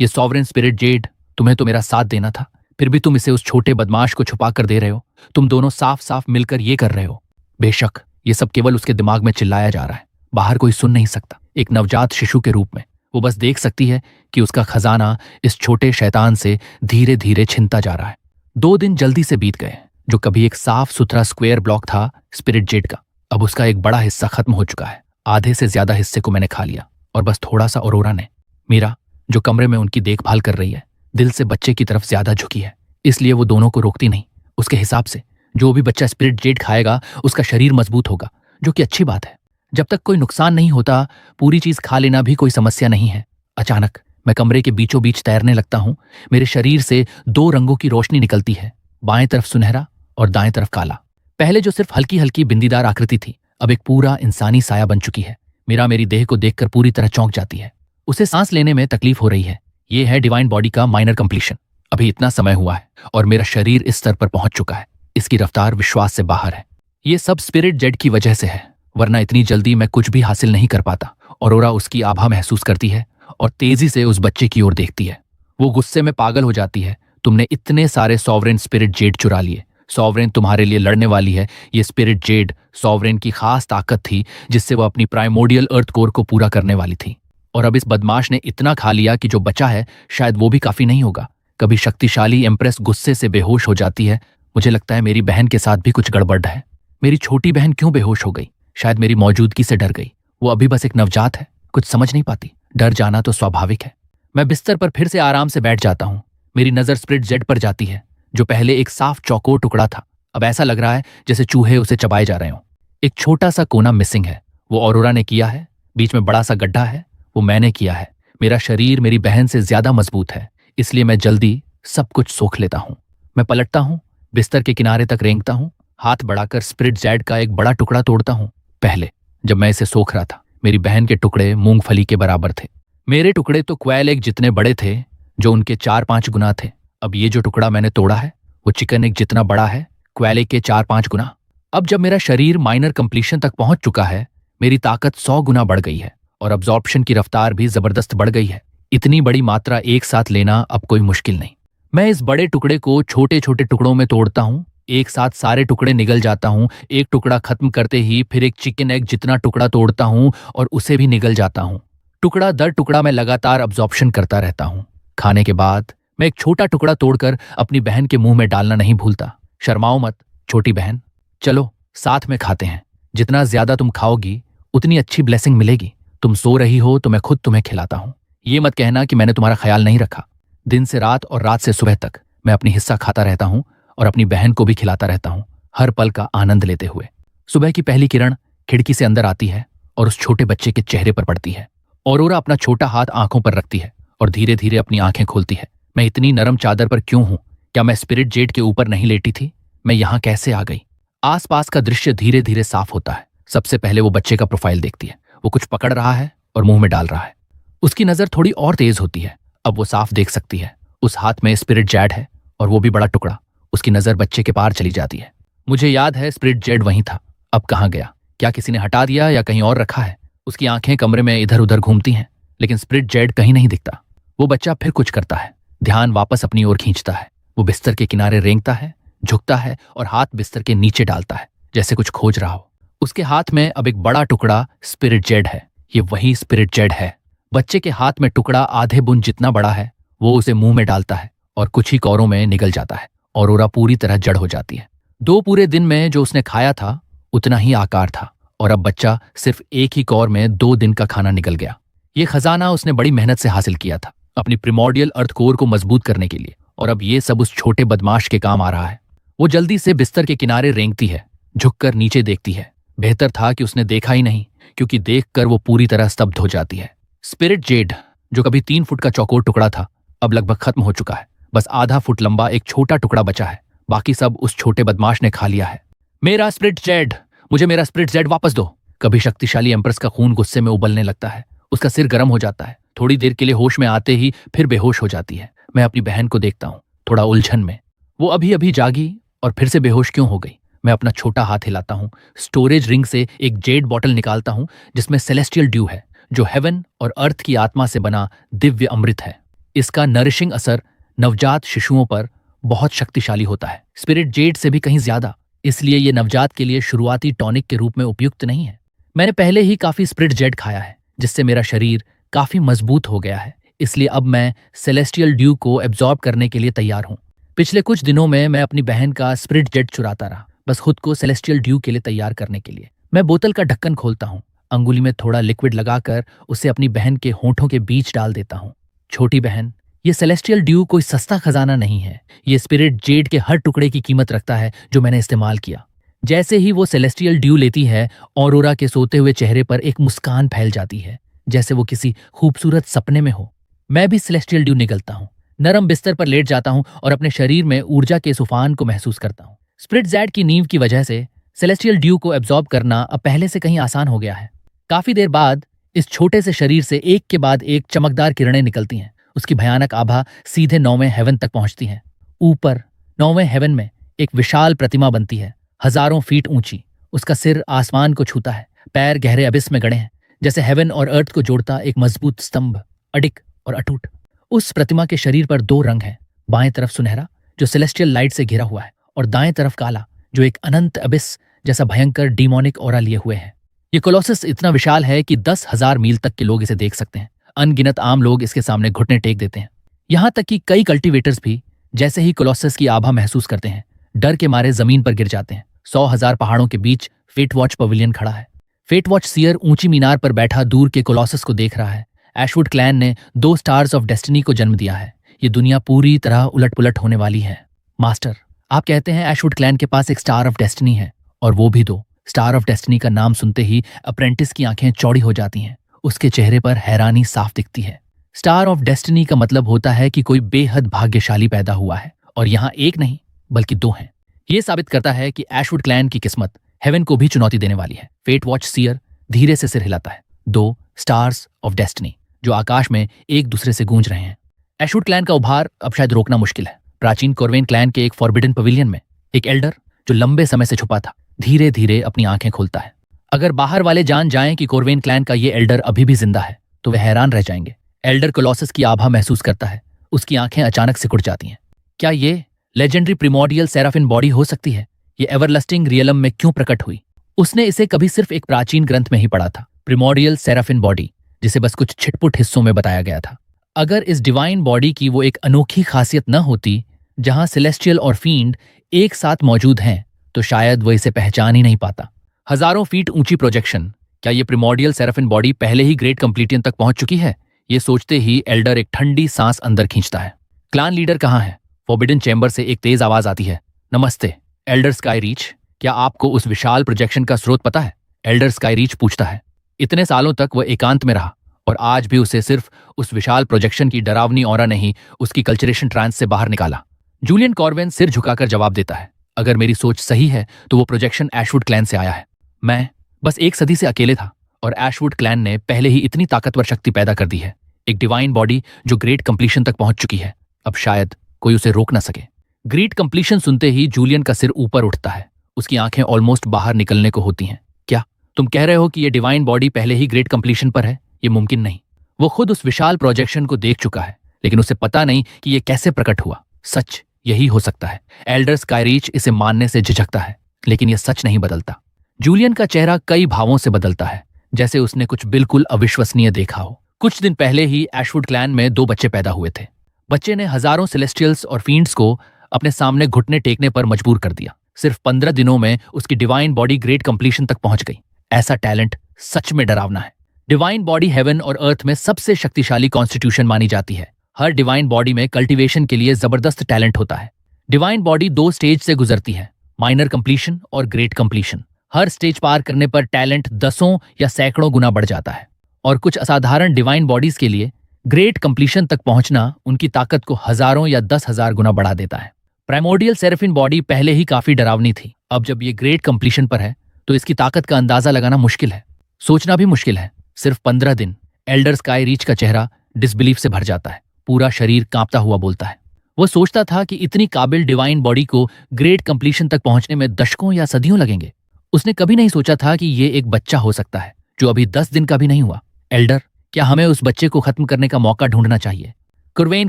ये सॉवरेन स्पिरिट जेड, तुम्हें तो मेरा साथ देना था, फिर भी तुम इसे उस छोटे बदमाश को छुपा कर दे रहे हो। तुम दोनों साफ साफ मिलकर ये कर रहे हो। बेशक ये सब केवल उसके दिमाग में चिल्लाया जा रहा है, बाहर कोई सुन नहीं सकता। एक नवजात शिशु के रूप में वो बस देख सकती है कि उसका खजाना इस छोटे शैतान से धीरे धीरे छिनता जा रहा है। 2 दिन जल्दी से बीत गए। जो कभी एक साफ सुथरा स्क्वायर ब्लॉक था स्पिरिट जेड का, अब उसका एक बड़ा हिस्सा खत्म हो चुका है। आधे से ज्यादा हिस्से को मैंने खा लिया और बस थोड़ा सा औरोरा ने। मीरा, जो कमरे में उनकी देखभाल कर रही है, दिल से बच्चे की तरफ ज्यादा झुकी है, इसलिए वो दोनों को रोकती नहीं। उसके हिसाब से जो भी बच्चा स्पिरिट जेड खाएगा उसका शरीर मजबूत होगा, जो कि अच्छी बात है। जब तक कोई नुकसान नहीं होता, पूरी चीज खा लेना भी कोई समस्या नहीं है। अचानक मैं कमरे के बीचों बीच तैरने लगता हूं। मेरे शरीर से 2 रंगों की रोशनी निकलती है, बाएं तरफ सुनहरा और दाएं तरफ काला। पहले जो सिर्फ हल्की हल्की बिंदीदार आकृति थी, अब एक पूरा इंसानी साया बन चुकी है। मीरा मेरी देह को देखकर पूरी तरह चौंक जाती है। उसे सांस लेने में तकलीफ हो रही है। ये है डिवाइन बॉडी का माइनर कंप्लीशन। अभी इतना समय हुआ है और मेरा शरीर इस स्तर पर पहुंच चुका है। इसकी रफ्तार विश्वास से बाहर है। ये सब स्पिरिट जेड की वजह से है, वरना इतनी जल्दी मैं कुछ भी हासिल नहीं कर पाता। औरोरा उसकी आभा महसूस करती है और तेजी से उस बच्चे की ओर देखती है। वो गुस्से में पागल हो जाती है। तुमने इतने सारे सॉवरेन स्पिरिट जेड चुरा लिए। सॉवरेन तुम्हारे लिए लड़ने वाली है। ये स्पिरिट जेड सॉवरेन की खास ताकत थी, जिससे वो अपनी प्राइमोर्डियल अर्थ कोर को पूरा करने वाली थी। और अब इस बदमाश ने इतना खा लिया कि जो बचा है शायद वो भी काफी नहीं होगा। कभी शक्तिशाली एम्प्रेस गुस्से से बेहोश हो जाती है। मुझे लगता है मेरी बहन के साथ भी कुछ गड़बड़ है। मेरी छोटी बहन क्यों बेहोश हो गई? शायद मेरी मौजूदगी से डर गई। वो अभी बस एक नवजात है, कुछ समझ नहीं पाती। डर जाना तो स्वाभाविक है। मैं बिस्तर पर फिर से आराम से बैठ जाता हूं। मेरी नजर स्पिरिट जेड पर जाती है, जो पहले एक साफ चौकोर टुकड़ा था, अब ऐसा लग रहा है जैसे चूहे उसे चबाए जा रहे हों। एक छोटा सा कोना मिसिंग है, वो औरोरा ने किया है। बीच में बड़ा सा गड्ढा है, वो मैंने किया है। मेरा शरीर मेरी बहन से ज्यादा मजबूत है, इसलिए मैं जल्दी सब कुछ सोख लेता हूं। मैं पलटता हूं, बिस्तर के किनारे तक रेंगता हूं, हाथ बढ़ाकर स्पिरिट जेड का एक बड़ा टुकड़ा तोड़ता हूं। पहले जब मैं इसे सोख रहा था, मेरी बहन के टुकड़े मूंगफली के बराबर थे। मेरे टुकड़े तो क्वैल एक जितने बड़े थे, जो उनके 4-5 गुना थे। अब ये जो टुकड़ा मैंने तोड़ा है, वो चिकन एक जितना बड़ा है, क्वैल एक के 4-5 गुना। अब जब मेरा शरीर माइनर कंप्लीशन तक पहुंच चुका है, मेरी ताकत 100 गुना बढ़ गई है और अब्जॉर्प्शन की रफ्तार भी जबरदस्त बढ़ गई है। इतनी बड़ी मात्रा एक साथ लेना अब कोई मुश्किल नहीं। मैं इस बड़े टुकड़े को छोटे छोटे टुकड़ों में तोड़ता हूं। एक साथ सारे टुकड़े निगल जाता हूं। एक टुकड़ा खत्म करते ही फिर एक चिकन एग जितना टुकड़ा तोड़ता हूं और उसे भी निगल जाता हूं। टुकड़ा दर टुकड़ा मैं लगातार अब्जॉर्प्शन करता रहता हूं। खाने के बाद मैं एक छोटा टुकड़ा तोड़कर अपनी बहन के मुंह में डालना नहीं भूलता। शर्माओ मत छोटी बहन, चलो साथ में खाते हैं। जितना ज्यादा तुम खाओगी उतनी अच्छी ब्लेसिंग मिलेगी। तुम सो रही हो तो मैं खुद तुम्हें खिलाता हूँ। ये मत कहना कि मैंने तुम्हारा ख्याल नहीं रखा। दिन से रात और रात से सुबह तक मैं अपनी हिस्सा खाता रहता हूँ और अपनी बहन को भी खिलाता रहता हूँ, हर पल का आनंद लेते हुए। सुबह की पहली किरण खिड़की से अंदर आती है और उस छोटे बच्चे के चेहरे पर पड़ती है। औरोरा अपना छोटा हाथ आंखों पर रखती है और धीरे धीरे अपनी आंखें खोलती है। मैं इतनी नरम चादर पर क्यों हूं? क्या मैं स्पिरिट जेट के ऊपर नहीं लेटी थी? मैं यहां कैसे आ गई? आसपास का दृश्य धीरे धीरे साफ होता है। सबसे पहले वो बच्चे का प्रोफाइल देखती है। वो कुछ पकड़ रहा है और मुंह में डाल रहा है। उसकी नजर थोड़ी और तेज होती है। अब वो साफ देख सकती है। उस हाथ में स्पिरिट जेट है और वो भी बड़ा टुकड़ा। उसकी नजर बच्चे के पार चली जाती है। मुझे याद है स्पिरिट जेट वहीं था। अब कहाँ गया? क्या किसी ने हटा दिया या कहीं और रखा है? उसकी आंखें कमरे में इधर उधर घूमती हैं, लेकिन स्पिरिट जेट कहीं नहीं दिखता। वो बच्चा फिर कुछ करता है। ध्यान वापस अपनी ओर खींचता है। वो बिस्तर के किनारे रेंगता है, झुकता है और हाथ बिस्तर के नीचे डालता है, जैसे कुछ खोज रहा हो। उसके हाथ में अब एक बड़ा टुकड़ा स्पिरिट जेट है। ये वही स्पिरिट जेट है। बच्चे के हाथ में टुकड़ा आधे बूंद जितना बड़ा है। वो उसे मुंह में डालता है और कुछ ही कौरों में निगल जाता है। औरोरा पूरी तरह जड़ हो जाती है। 2 पूरे दिन में जो उसने खाया था उतना ही आकार था और अब बच्चा सिर्फ एक ही कौर में 2 दिन का खाना निकल गया। ये खजाना उसने बड़ी मेहनत से हासिल किया था, अपनी प्रिमोर्डियल अर्थ कोर को मजबूत करने के लिए, और अब ये सब उस छोटे बदमाश के काम आ रहा है। वो जल्दी से बिस्तर के किनारे रेंगती है, झुककर नीचे देखती है। बेहतर था कि उसने देखा ही नहीं, क्योंकि देखकर वो पूरी तरह स्तब्ध हो जाती है। स्पिरिट जेड, जो कभी 3 फुट का चौकोर टुकड़ा था, अब लगभग खत्म हो चुका है। बस आधा फुट लंबा एक छोटा टुकड़ा बचा है। बाकी सब उस छोटे बदमाश ने खा लिया है। मेरा स्पिरिट जेड, मुझे मेरा स्पिरिट जेड वापस दो। कभी शक्तिशाली एम्प्रेस का खून गुस्से में उबलने लगता है। उसका सिर गर्म हो जाता है। थोड़ी देर के लिए होश में आते ही फिर बेहोश हो जाती है। मैं अपनी बहन को देखता हूँ, थोड़ा उलझन में। वो अभी अभी जागी और फिर से बेहोश क्यों हो गई? मैं अपना छोटा हाथ हिलाता हूँ, स्टोरेज रिंग से एक जेड बॉटल निकालता हूँ जिसमें सेलेस्टियल ड्यू है, जो हेवन और अर्थ की आत्मा से बना दिव्य अमृत है। इसका नरिशिंग असर नवजात शिशुओं पर बहुत शक्तिशाली होता है, स्पिरिट जेड से भी कहीं ज्यादा। इसलिए ये नवजात के लिए शुरुआती टॉनिक के रूप में उपयुक्त नहीं है। मैंने पहले ही काफी स्पिरिट जेड खाया है, जिससे मेरा शरीर काफी मजबूत हो गया है। इसलिए अब मैं सेलेस्टियल ड्यू को एब्जॉर्ब करने के लिए तैयार हूँ। पिछले कुछ दिनों में मैं अपनी बहन का स्पिरिट जेड चुराता रहा, बस खुद को सेलेस्टियल ड्यू के लिए तैयार करने के लिए। मैं बोतल का ढक्कन खोलता हूँ, अंगुली में थोड़ा लिक्विड लगाकर उसे अपनी बहन के होंठों के बीच डाल देता हूँ। छोटी बहन, ये सेलेस्टियल ड्यू कोई सस्ता खजाना नहीं है। ये स्पिरिट जेड के हर टुकड़े की कीमत रखता है जो मैंने इस्तेमाल किया। जैसे ही वो सेलेस्टियल ड्यू लेती है, औरोरा के सोते हुए चेहरे पर एक मुस्कान फैल जाती है, जैसे वो किसी खूबसूरत सपने में हो। मैं भी सेलेस्टियल ड्यू निगलता हूँ, नरम बिस्तर पर लेट जाता हूँ और अपने शरीर में ऊर्जा के तूफान को महसूस करता हूँ। स्पिरिट जेड की नींव की वजह से सेलेस्टियल ड्यू को एब्जॉर्ब करना अब पहले से कहीं आसान हो गया है। काफी देर बाद इस छोटे से शरीर से एक के बाद एक चमकदार किरणें निकलती हैं। उसकी भयानक आभा सीधे 9वें हेवन तक पहुंचती है। ऊपर 9वें हेवन में एक विशाल प्रतिमा बनती है, हजारों फीट ऊंची। उसका सिर आसमान को छूता है, पैर गहरे अबिस में गड़े हैं, जैसे हेवन और अर्थ को जोड़ता एक मजबूत स्तंभ, अडिग और अटूट। उस प्रतिमा के शरीर पर 2 रंग हैं, बाएं तरफ सुनहरा जो सेलेस्टियल लाइट से घिरा हुआ है, और दाएं तरफ काला जो एक अनंत अबिस जैसा भयंकर डीमोनिक ऑरा लिए हुए है। ये कोलोसस इतना विशाल है कि 10,000 मील तक के लोग इसे देख सकते हैं। अनगिनत आम लोग इसके सामने घुटने टेक देते हैं। यहां तक कि कई कल्टीवेटर्स भी जैसे ही कोलोसस की आभा महसूस करते हैं, डर के मारे जमीन पर गिर जाते हैं। 100,000 पहाड़ों के बीच फेट वॉच पवेलियन खड़ा है। फेट वॉच सीयर ऊंची मीनार पर बैठा दूर के कोलोसस को देख रहा है। एशवुड क्लैन ने 2 स्टार्स ऑफ डेस्टिनी को जन्म दिया है। ये दुनिया पूरी तरह उलट पुलट होने वाली है। मास्टर, आप कहते हैं एशवुड क्लैन के पास एक स्टार ऑफ डेस्टिनी है, और वो भी 2। स्टार ऑफ डेस्टिनी का नाम सुनते ही अप्रेंटिस की आंखें चौड़ी हो जाती हैं। उसके चेहरे पर हैरानी साफ दिखती है। स्टार ऑफ डेस्टिनी का मतलब होता है कि कोई बेहद भाग्यशाली पैदा हुआ है, और यहाँ एक नहीं बल्कि 2 हैं। ये साबित करता है कि एशवुड क्लैन की किस्मत हेवन को भी चुनौती देने वाली है। फेट वॉच सीयर धीरे से सिर हिलाता है। 2 स्टार्स ऑफ डेस्टिनी जो आकाश में एक दूसरे से गूंज रहे हैं। एशवुड क्लैन का उभार अब शायद रोकना मुश्किल है। प्राचीन कोरवेन क्लैन के एक फॉरबिडन पवेलियन में एक एल्डर जो लंबे समय से छुपा था, धीरे धीरे अपनी आंखें खोलता है। अगर बाहर वाले जान जाएं कि कोरवेन क्लैन का ये एल्डर अभी भी जिंदा है, तो वे हैरान रह जाएंगे। एल्डर कोलोसस की आभा महसूस करता है। उसकी आंखें अचानक सिकुड़ जाती हैं। क्या ये लेजेंडरी प्रिमोर्डियल सेराफिन बॉडी हो सकती है? ये एवरलास्टिंग रियलम में क्यों प्रकट हुई? उसने इसे कभी सिर्फ एक प्राचीन ग्रंथ में ही पढ़ा था, प्रिमोर्डियल सेराफिन बॉडी, जिसे बस कुछ छिटपुट हिस्सों में बताया गया था। अगर इस डिवाइन बॉडी की वो एक अनोखी खासियत न होती जहां सेलेस्टियल और फींड एक साथ मौजूद हैं, तो शायद वो इसे पहचान ही नहीं पाता। हजारों फीट ऊंची प्रोजेक्शन, क्या ये प्रिमोर्डियल सेराफिन बॉडी पहले ही ग्रेट कंप्लीटियन तक पहुंच चुकी है? ये सोचते ही एल्डर एक ठंडी सांस अंदर खींचता है। क्लान लीडर कहाँ है? फॉरबिडन चैम्बर से एक तेज आवाज आती है। नमस्ते एल्डर स्काई रीच, क्या आपको उस विशाल प्रोजेक्शन का स्रोत पता है? एल्डर स्काई रीच पूछता है। इतने सालों तक वह एकांत में रहा और आज भी उसे सिर्फ उस विशाल प्रोजेक्शन की डरावनी ऑरा ने ही उसकी कल्चरेशन ट्रांस से बाहर निकाला। जूलियन कॉर्वेन सिर झुकाकर जवाब देता है, अगर मेरी सोच सही है तो वो प्रोजेक्शन एशवुड क्लैन से आया है। मैं बस एक सदी से अकेले था और एशवुड क्लैन ने पहले ही इतनी ताकतवर शक्ति पैदा कर दी है, एक डिवाइन बॉडी जो ग्रेट कंप्लीशन तक पहुंच चुकी है। अब शायद कोई उसे रोक ना सके। ग्रेट कंप्लीशन सुनते ही जूलियन का सिर ऊपर उठता है, उसकी आंखें ऑलमोस्ट बाहर निकलने को होती हैं। क्या तुम कह रहे हो कि ये डिवाइन बॉडी पहले ही ग्रेट कंप्लीशन पर है? ये मुमकिन नहीं। वो खुद उस विशाल प्रोजेक्शन को देख चुका है, लेकिन उसे पता नहीं कि ये कैसे प्रकट हुआ। सच यही हो सकता है। एल्डर स्काईरीच इसे मानने से झिझकता है, लेकिन यह सच नहीं बदलता। जूलियन का चेहरा कई भावों से बदलता है, जैसे उसने कुछ बिल्कुल अविश्वसनीय देखा हो। कुछ दिन पहले ही एशवुड क्लैन में 2 बच्चे पैदा हुए थे। बच्चे ने हजारों सेलेस्टियल्स और फींड्स को अपने सामने घुटने टेकने पर मजबूर कर दिया। सिर्फ 15 दिनों में उसकी डिवाइन बॉडी ग्रेट कंप्लीशन तक पहुंच गई। ऐसा टैलेंट सच में डरावना है। डिवाइन बॉडी हेवन और अर्थ में सबसे शक्तिशाली कॉन्स्टिट्यूशन मानी जाती है। हर डिवाइन बॉडी में कल्टीवेशन के लिए जबरदस्त टैलेंट होता है। डिवाइन बॉडी 2 स्टेज से गुजरती है, माइनर कंप्लीशन और ग्रेट कंप्लीशन। हर स्टेज पार करने पर टैलेंट दसों या सैकड़ों गुना बढ़ जाता है और कुछ असाधारण डिवाइन बॉडीज के लिए ग्रेट कंप्लीशन तक पहुंचना उनकी ताकत को हजारों या 10,000 गुना बढ़ा देता है। प्राइमोर्डियल सेराफिन बॉडी पहले ही काफी डरावनी थी। अब जब ये ग्रेट कंप्लीशन पर है तो इसकी ताकत का अंदाजा लगाना मुश्किल है, सोचना भी मुश्किल है। सिर्फ 15 दिन। एल्डर स्काई रीच का चेहरा डिसबिलीफ से भर जाता है, पूरा शरीर कांपता हुआ बोलता है। वो सोचता था कि इतनी काबिल डिवाइन बॉडी को ग्रेट कंप्लीशन तक पहुंचने में दशकों या सदियों लगेंगे। उसने कभी नहीं सोचा था कि ये एक बच्चा हो सकता है जो अभी 10 दिन का भी नहीं हुआ। एल्डर, क्या हमें उस बच्चे को खत्म करने का मौका ढूंढना चाहिए? कुर्वेन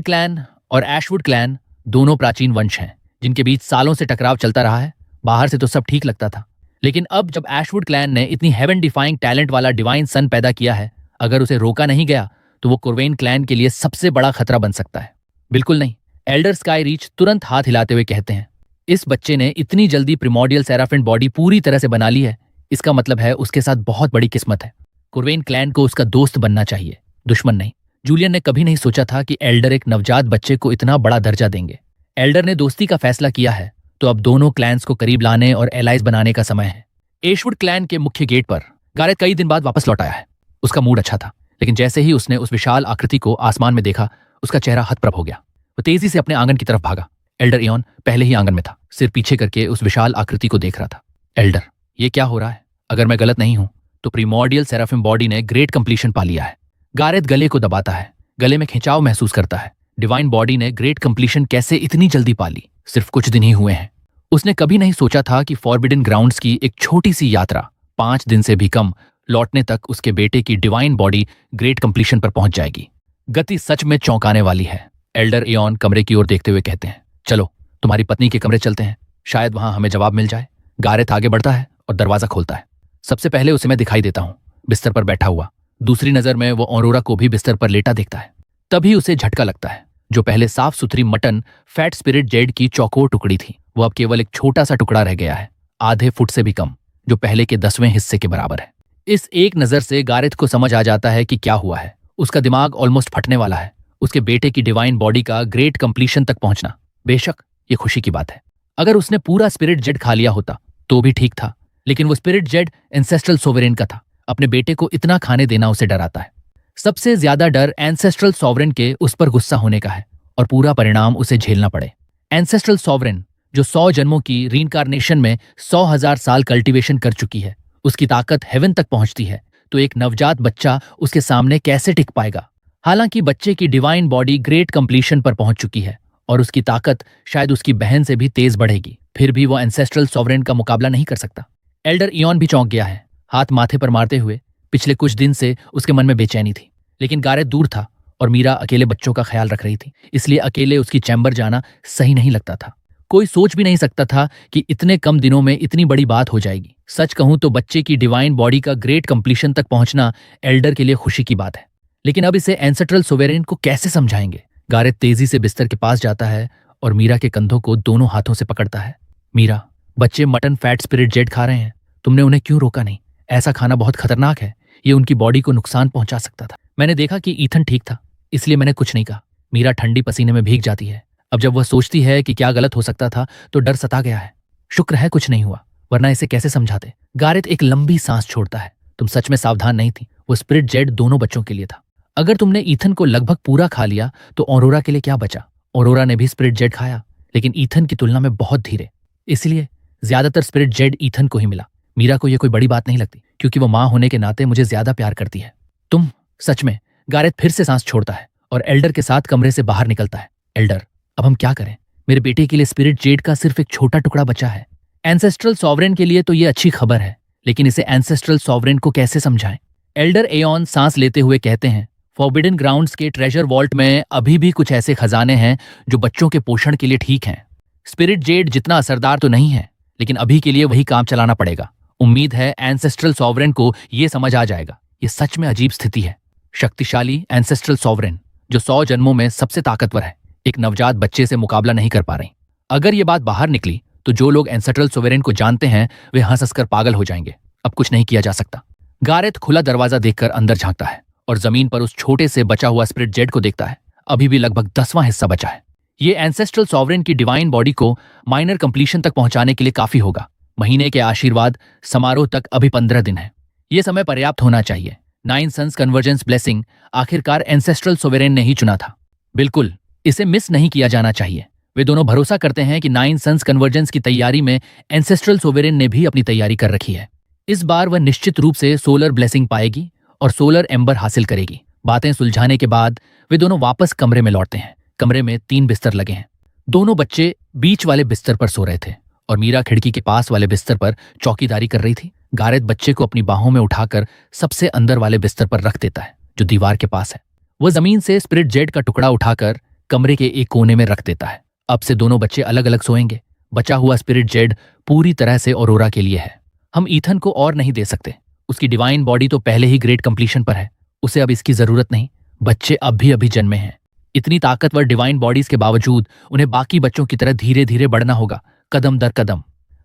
क्लैन और एशवुड क्लैन दोनों प्राचीन वंश हैं जिनके बीच सालों से टकराव चलता रहा है। बाहर से तो सब ठीक लगता था, लेकिन अब जब एशवुड क्लैन ने इतनी हेवन डिफाइंग टैलेंट वाला डिवाइन सन पैदा किया है, अगर उसे रोका नहीं गया तो वो कुर्वेन क्लैन के लिए सबसे बड़ा खतरा बन सकता है। बिल्कुल नहीं, एल्डर स्काई रीच तुरंत हाथ हिलाते हुए कहते हैं। इस बच्चे ने इतनी जल्दी प्रिमोर्डियल सेराफिन बॉडी पूरी तरह से बना ली है, इसका मतलब है उसके साथ बहुत बड़ी किस्मत है। कुर्वेन क्लैन को उसका दोस्त बनना चाहिए, दुश्मन नहीं। जूलियन ने कभी नहीं सोचा था कि एल्डर एक नवजात बच्चे को इतना बड़ा दर्जा देंगे। एल्डर ने दोस्ती का फैसला किया है तो अब दोनों क्लैन्स को करीब लाने और एलाइज बनाने का समय है। एशवुड क्लैन के मुख्य गेट पर गारेथ कई दिन बाद वापस लौट आया है। उसका मूड अच्छा था, लेकिन जैसे ही उसने उस विशाल आकृति को आसमान में देखा, उसका चेहरा हतप्रभ हो गया। वो तेजी से अपने आंगन की तरफ भागा। एल्डर इयॉन पहले ही आंगन में था, सिर पीछे करके उस विशाल आकृति को देख रहा था। एल्डर, ये क्या हो रहा है? अगर मैं गलत नहीं हूं तो प्रीमोर्डियल सेराफिन बॉडी ने ग्रेट कंप्लीशन पा लिया है। गारेथ गले को दबाता है, गले में खिंचाव महसूस करता है। डिवाइन बॉडी ने ग्रेट कंप्लीशन कैसे इतनी जल्दी पा ली? सिर्फ कुछ दिन ही हुए हैं। उसने कभी नहीं सोचा था कि फॉरबिडन ग्राउंड्स की एक छोटी सी यात्रा 5 दिन से भी कम लौटने तक उसके बेटे की डिवाइन बॉडी ग्रेट कंप्लीशन पर पहुंच जाएगी। गति सच में चौंकाने वाली है। एल्डर इयॉन कमरे की ओर देखते हुए कहते हैं, चलो तुम्हारी पत्नी के कमरे चलते हैं, शायद वहां हमें जवाब मिल जाए। गारेथ आगे बढ़ता है और दरवाजा खोलता है। सबसे पहले उसे मैं दिखाई देता हूं, बिस्तर पर बैठा हुआ। दूसरी नजर में वो ऑरोरा को भी बिस्तर पर लेटा देखता है। तभी उसे झटका लगता है। जो पहले साफ सुथरी मटन फैट स्पिरिट जेड की चौकोर टुकड़ी थी, वो अब केवल एक छोटा सा टुकड़ा रह गया है, आधे फुट से भी कम, जो पहले के 10वें हिस्से के बराबर है। इस एक नजर से गारेथ को समझ आ जाता है कि क्या हुआ है। उसका दिमाग ऑलमोस्ट फटने वाला है। उसके बेटे की डिवाइन बॉडी का ग्रेट कंप्लीशन तक पहुंचना, बेशक ये खुशी की बात है। अगर उसने पूरा स्पिरिट जेड खा लिया होता तो भी ठीक था, लेकिन वो स्पिरिट जेड एंसेस्ट्रल सोवरेन का था। अपने बेटे को इतना खाने देना उसे डराता है। सबसे ज्यादा डर एंसेस्ट्रल सॉवरेन के उस पर गुस्सा होने का है और पूरा परिणाम उसे झेलना पड़े। एंसेस्ट्रल सॉवरेन जो 100 जन्मों की रीइंकार्नेशन में 100,000 साल कल्टीवेशन कर चुकी है, उसकी ताकत हेवन तक पहुंचती है तो एक नवजात बच्चा उसके सामने कैसे टिक पाएगा? हालांकि बच्चे की डिवाइन बॉडी ग्रेट कंप्लीशन पर पहुंच चुकी है और उसकी ताकत शायद उसकी बहन से भी तेज बढ़ेगी, फिर भी वो एंसेस्ट्रल सॉवरेन का मुकाबला नहीं कर सकता। एल्डर इयॉन भी चौंक गया है, हाथ माथे पर मारते हुए। पिछले कुछ दिन से उसके मन में बेचैनी थी, लेकिन गारेथ दूर था और मीरा अकेले बच्चों का ख्याल रख रही थी, इसलिए अकेले उसकी चैम्बर जाना सही नहीं लगता था। कोई सोच भी नहीं सकता था कि इतने कम दिनों में इतनी बड़ी बात हो जाएगी। सच कहूं तो बच्चे की डिवाइन बॉडी का ग्रेट कंप्लीशन तक पहुंचना एल्डर के लिए खुशी की बात है, लेकिन अब इसे एंसेस्ट्रल सोवेरेन को कैसे समझाएंगे? गारेथ तेजी से बिस्तर के पास जाता है और मीरा के कंधों को दोनों हाथों से पकड़ता है। मीरा, बच्चे मटन फैट स्पिरिट जेड खा रहे हैं, तुमने उन्हें क्यों रोका नहीं? ऐसा खाना बहुत खतरनाक है, ये उनकी बॉडी को नुकसान पहुंचा सकता था। मैंने देखा कि ईथन ठीक था, इसलिए मैंने कुछ नहीं कहा। मीरा ठंडी पसीने में भीग जाती है। अब जब वह सोचती है कि क्या गलत हो सकता था तो डर सता गया है। शुक्र है कुछ नहीं हुआ, वरना इसे कैसे समझाते। गारेथ एक लंबी सांस छोड़ता है। तुम सच में सावधान नहीं थी। वो स्पिरिट जेट दोनों बच्चों के लिए था। अगर तुमने ईथन को लगभग पूरा खा लिया तो ऑरोरा के लिए क्या बचा। ऑरोरा ने भी स्पिरिट जेट खाया, लेकिन ईथन की तुलना में बहुत धीरे, इसलिए ज्यादातर स्पिरिट जेट ईथन को ही मिला। मीरा को यह कोई बड़ी बात नहीं लगती, क्योंकि वो मां होने के नाते मुझे ज्यादा प्यार करती है। तुम सच में। गारेथ फिर से सांस छोड़ता है और एल्डर के साथ कमरे से बाहर निकलता है। एल्डर, अब हम क्या करें। मेरे बेटे के लिए स्पिरिट जेट का सिर्फ एक छोटा टुकड़ा बचा है। एंसेस्ट्रल सॉवरेन के लिए तो ये अच्छी खबर है, लेकिन इसे एंसेस्ट्रल सॉवरेन को कैसे समझाएं। एल्डर एओन सांस लेते हुए कहते हैं, फॉरबिडन ग्राउंड्स के ट्रेजर वॉल्ट में अभी भी कुछ ऐसे खजाने हैं जो बच्चों के पोषण के लिए ठीक हैं। स्पिरिट जेट जितना असरदार तो नहीं है, लेकिन अभी के लिए वही काम चलाना पड़ेगा। उम्मीद है एंसेस्ट्रल सॉवरेन को ये समझ आ जाएगा। ये सच में अजीब स्थिति है। शक्तिशाली एंसेस्ट्रल सॉवरेन जो 100 जन्मों में सबसे ताकतवर है, एक नवजात बच्चे से मुकाबला नहीं कर पा रही। अगर ये बात बाहर निकली तो जो लोग एंसेस्ट्रल सॉवरेन को जानते हैं वे हंस हंसकर पागल हो जाएंगे। अब कुछ नहीं किया जा सकता। गारेथ खुला दरवाजा देखकर अंदर झांकता है और जमीन पर उस छोटे से बचा हुआ स्पिरिट जेट को देखता है। अभी भी लगभग 10वां हिस्सा बचा है। ये एंसेस्ट्रल सॉवरेन की डिवाइन बॉडी को माइनर कंप्लीशन तक पहुंचाने के लिए काफी होगा। महीने के आशीर्वाद समारोह तक अभी 15 दिन है। यह समय पर्याप्त होना चाहिए। 9 सन्स कन्वर्जेंस ब्लेसिंग आखिरकार एंसेस्ट्रल सोवेरेन ने ही चुना था। बिल्कुल, इसे मिस नहीं किया जाना चाहिए। वे दोनों भरोसा करते हैं कि 9 सन्स कन्वर्जेंस की तैयारी में एंसेस्ट्रल सोवेरेन ने भी अपनी तैयारी कर रखी है। इस बार वह निश्चित रूप से सोलर ब्लेसिंग पाएगी और सोलर एम्बर हासिल करेगी। बातें सुलझाने के बाद वे दोनों वापस कमरे में लौटते हैं। कमरे में 3 बिस्तर लगे हैं। दोनों बच्चे बीच वाले बिस्तर पर सो रहे थे और मीरा खिड़की के पास वाले बिस्तर पर चौकीदारी कर रही थी। गारेथ बच्चे को अपनी बाहों में उठाकर सबसे अंदर वाले बिस्तर पर रख देता है जो दीवार के पास है। वह जमीन से स्पिरिट जेट का टुकड़ा उठाकर कमरे के एक कोने में रख देता है। अब से दोनों बच्चे अलग अलग सोएंगे। बचा हुआ स्पिरिट जेट पूरी तरह से ऑरोरा के लिए है। हम ईथन को और नहीं दे सकते। उसकी डिवाइन बॉडी तो पहले ही ग्रेट कंप्लीशन पर है। उसे अब इसकी जरूरत नहीं। बच्चे अब भी अभी जन्मे हैं। इतनी ताकतवर डिवाइन बॉडीज के बावजूद उन्हें बाकी बच्चों की तरह धीरे धीरे बढ़ना होगा, कदम दर कदम।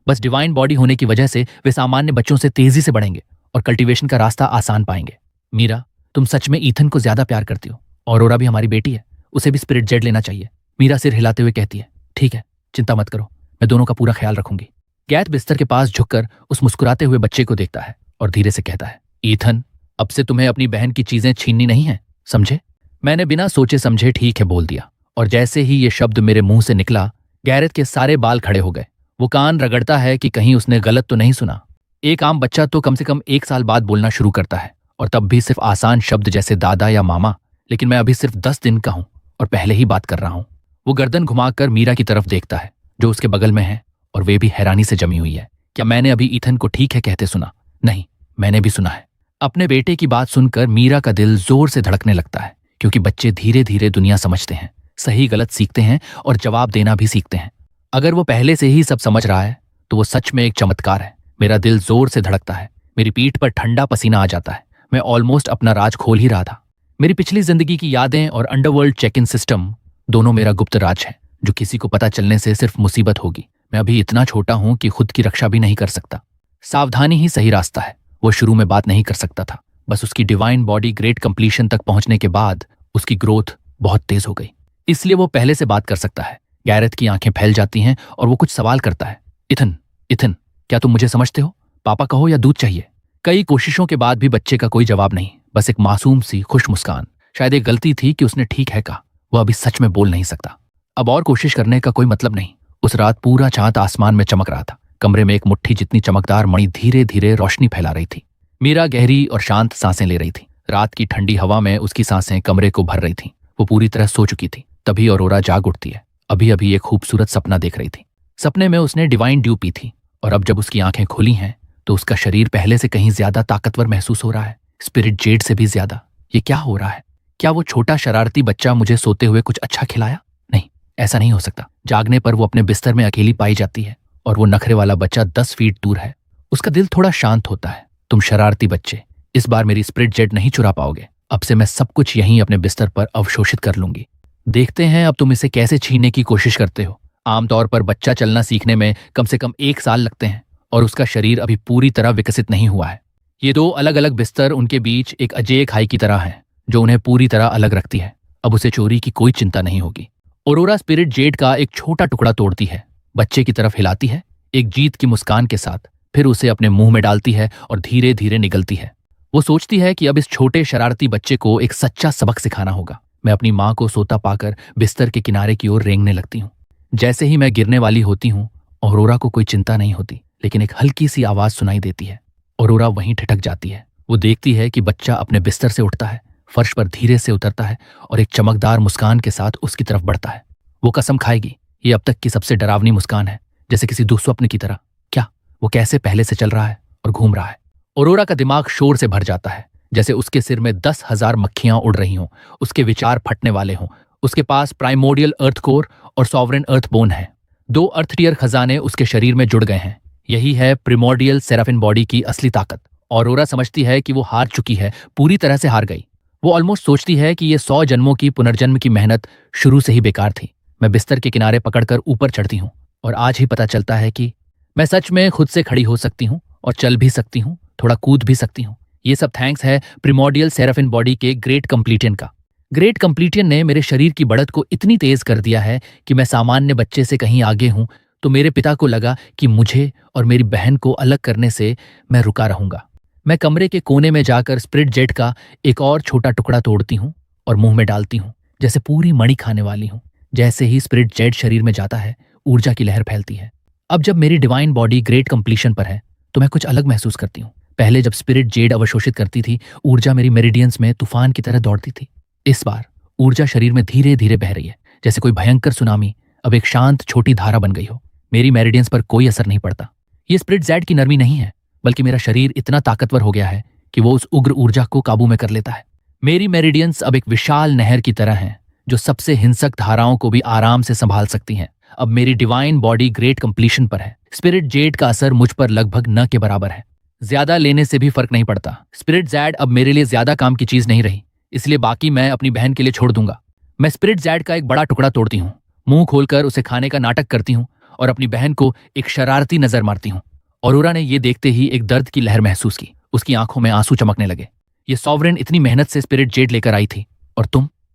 बस डिवाइन बॉडी होने की वजह से वे सामान्य बच्चों से तेजी से बढ़ेंगे और कल्टीवेशन का रास्ता आसान पाएंगे। मीरा, तुम सच में ईथन को ज्यादा प्यार करती हो। ऑरोरा भी हमारी बेटी है, उसे भी स्पिरिट जेट लेना चाहिए। मीरा सिर हिलाते हुए कहती है, ठीक है, चिंता मत करो, मैं दोनों का पूरा ख्याल रखूंगी। गैथ बिस्तर के पास झुककर उस मुस्कुराते हुए बच्चे को देखता है और धीरे से कहता है, ईथन, अब से तुम्हें अपनी बहन की चीजें छीननी नहीं है, समझे? मैंने बिना सोचे समझे ठीक है बोल दिया, और जैसे ही ये शब्द मेरे मुंह से निकला, गैरेथ के सारे बाल खड़े हो गए। वो कान रगड़ता है कि कहीं उसने गलत तो नहीं सुना। एक आम बच्चा तो कम से कम 1 साल बाद बोलना शुरू करता है, और तब भी सिर्फ आसान शब्द जैसे दादा या मामा। लेकिन मैं अभी सिर्फ 10 दिन का हूं और पहले ही बात कर रहा हूं। वो गर्दन घुमाकर मीरा की तरफ देखता है जो उसके बगल में है, और वे भी हैरानी से जमी हुई है। क्या मैंने अभी ईथन को ठीक है कहते सुना? नहीं, मैंने भी सुना है। अपने बेटे की बात सुनकर मीरा का दिल जोर से धड़कने लगता है, क्योंकि बच्चे धीरे धीरे दुनिया समझते हैं, सही गलत सीखते हैं और जवाब देना भी सीखते हैं। अगर वो पहले से ही सब समझ रहा है तो वो सच में एक चमत्कार है। मेरा दिल जोर से धड़कता है, मेरी पीठ पर ठंडा पसीना आ जाता है। मैं ऑलमोस्ट अपना राज खोल ही रहा था। मेरी पिछली जिंदगी की यादें और अंडरवर्ल्ड चेक इन सिस्टम दोनों मेरा गुप्त राज है, जो किसी को पता चलने से सिर्फ मुसीबत होगी। मैं अभी इतना छोटा हूं कि खुद की रक्षा भी नहीं कर सकता। सावधानी ही सही रास्ता है। वो शुरू में बात नहीं कर सकता था, बस उसकी डिवाइन बॉडी ग्रेट कंप्लीशन तक पहुंचने के बाद उसकी ग्रोथ बहुत तेज हो गई, इसलिए वो पहले से बात कर सकता है। गैरेथ की आंखें फैल जाती हैं और वो कुछ सवाल करता है। इथन, इथन, क्या तुम मुझे समझते हो? पापा कहो या दूध चाहिए? कई कोशिशों के बाद भी बच्चे का कोई जवाब नहीं, बस एक मासूम सी खुश मुस्कान। शायद एक गलती थी कि उसने ठीक है कहा। वह अभी सच में बोल नहीं सकता। अब और कोशिश करने का कोई मतलब नहीं। उस रात पूरा चांद आसमान में चमक रहा था। कमरे में एक मुट्ठी जितनी चमकदार मणि धीरे धीरे रोशनी फैला रही थी। मीरा गहरी और शांत सांसें ले रही थी। रात की ठंडी हवा में उसकी सांसें कमरे को भर रही थीं। वो पूरी तरह सो चुकी थी। तभी ऑरोरा जाग उठती है। अभी अभी एक खूबसूरत सपना देख रही थी। सपने में उसने डिवाइन ड्यू पी थी, और अब जब उसकी आंखें खुली हैं तो उसका शरीर पहले से कहीं ज्यादा ताकतवर महसूस हो रहा है, स्पिरिट जेट से भी ज्यादा। ये क्या हो रहा है? क्या वो छोटा शरारती बच्चा मुझे सोते हुए कुछ अच्छा खिलाया? नहीं, ऐसा नहीं हो सकता। जागने पर वो अपने बिस्तर में अकेली पाई जाती है और वो नखरे वाला बच्चा 10 फीट दूर है। उसका दिल थोड़ा शांत होता है। तुम शरारती बच्चे, इस बार मेरी स्पिरिट जेट नहीं चुरा पाओगे। अब से मैं सब कुछ यहीं अपने बिस्तर पर अवशोषित कर लूंगी। देखते हैं अब तुम इसे कैसे छीनने की कोशिश करते हो। आमतौर पर बच्चा चलना सीखने में कम से कम 1 साल लगते हैं, और उसका शरीर अभी पूरी तरह विकसित नहीं हुआ है। ये दो अलग अलग बिस्तर उनके बीच एक अजेय खाई की तरह हैं, जो उन्हें पूरी तरह अलग रखती है। अब उसे चोरी की कोई चिंता नहीं होगी। ऑरोरा स्पिरिट जेड का एक छोटा टुकड़ा तोड़ती है, बच्चे की तरफ हिलाती है एक जीत की मुस्कान के साथ, फिर उसे अपने मुंह में डालती है और धीरे धीरे निगलती है। वो सोचती है कि अब इस छोटे शरारती बच्चे को एक सच्चा सबक सिखाना होगा। मैं अपनी माँ को सोता पाकर बिस्तर के किनारे की ओर रेंगने लगती हूँ। जैसे ही मैं गिरने वाली होती हूँ, ऑरोरा को कोई चिंता नहीं होती, लेकिन एक हल्की सी आवाज सुनाई देती है। ऑरोरा वहीं ठिठक जाती है। वो देखती है कि बच्चा अपने बिस्तर से उठता है, फर्श पर धीरे से उतरता है और एक चमकदार मुस्कान के साथ उसकी तरफ बढ़ता है। वो कसम खाएगी, ये अब तक की सबसे डरावनी मुस्कान है, जैसे किसी दुस्वप्न की तरह। क्या वो कैसे पहले से चल रहा है और घूम रहा है? ऑरोरा का दिमाग शोर से भर जाता है, जैसे उसके सिर में 10,000 मक्खियां उड़ रही हों, उसके विचार फटने वाले हों। उसके पास प्राइमोर्डियल अर्थ कोर और सॉवरेन अर्थ बोन है। 2 अर्थ टियर खजाने उसके शरीर में जुड़ गए हैं। यही है प्रिमोर्डियल सेराफिन बॉडी की असली ताकत। ऑरोरा समझती है कि वो हार चुकी है, पूरी तरह से हार गई। वो ऑलमोस्ट सोचती है कि ये 100 जन्मों की पुनर्जन्म की मेहनत शुरू से ही बेकार थी। मैं बिस्तर के किनारे पकड़कर ऊपर चढ़ती हूँ और आज ही पता चलता है कि मैं सच में खुद से खड़ी हो सकती हूँ और चल भी सकती हूँ, थोड़ा कूद भी सकती हूँ। ये सब थैंक्स है प्रिमोर्डियल सेराफिन बॉडी के ग्रेट कंप्लीटियन का। ग्रेट कंप्लीटियन ने मेरे शरीर की बढ़त को इतनी तेज कर दिया है कि मैं सामान्य बच्चे से कहीं आगे हूँ। तो मेरे पिता को लगा कि मुझे और मेरी बहन को अलग करने से मैं रुका रहूंगा। मैं कमरे के कोने में जाकर स्पिरिट जेट का एक और छोटा टुकड़ा तोड़ती हूँ और मुंह में डालती हूँ, जैसे पूरी मणि खाने वाली हूँ। जैसे ही स्पिरिट जेट शरीर में जाता है, ऊर्जा की लहर फैलती है। अब जब मेरी डिवाइन बॉडी ग्रेट कंप्लीशन पर है, तो मैं कुछ अलग महसूस करती हूँ। पहले जब स्पिरिट जेड अवशोषित करती थी, ऊर्जा मेरी मेरिडियंस में तूफान की तरह दौड़ती थी। इस बार ऊर्जा शरीर में धीरे धीरे बह रही है, जैसे कोई भयंकर सुनामी अब एक शांत छोटी धारा बन गई हो। मेरी मेरिडियंस पर कोई असर नहीं पड़ता। ये स्पिरिट जेड की नरमी नहीं है, बल्कि मेरा शरीर इतना ताकतवर हो गया है कि वो उस उग्र ऊर्जा को काबू में कर लेता है। मेरी मेरिडियंस अब एक विशाल नहर की तरह हैं, जो सबसे हिंसक धाराओं को भी आराम से संभाल सकती हैं। अब मेरी डिवाइन बॉडी ग्रेट कंप्लीशन पर है। स्पिरिट जेड का असर मुझ पर लगभग न के बराबर है। ज्यादा लेने से भी फर्क नहीं पड़ता। स्पिरिट जेड अब मेरे लिए ज्यादा काम की चीज नहीं रही, इसलिए बाकी मैं अपनी बहन के लिए छोड़ दूंगा। मैं स्पिरिट जेड का एक बड़ा टुकड़ा तोड़ती हूँ, मुंह खोलकर उसे खाने का नाटक करती हूँ और अपनी बहन को एक शरारती नजर मारती हूँ। ऑरोरा ने ये देखते ही एक दर्द की लहर महसूस की। उसकी आंखों में आंसू चमकने लगे। ये सॉवरेन इतनी मेहनत से स्पिरिट जेड लेकर आई थी, और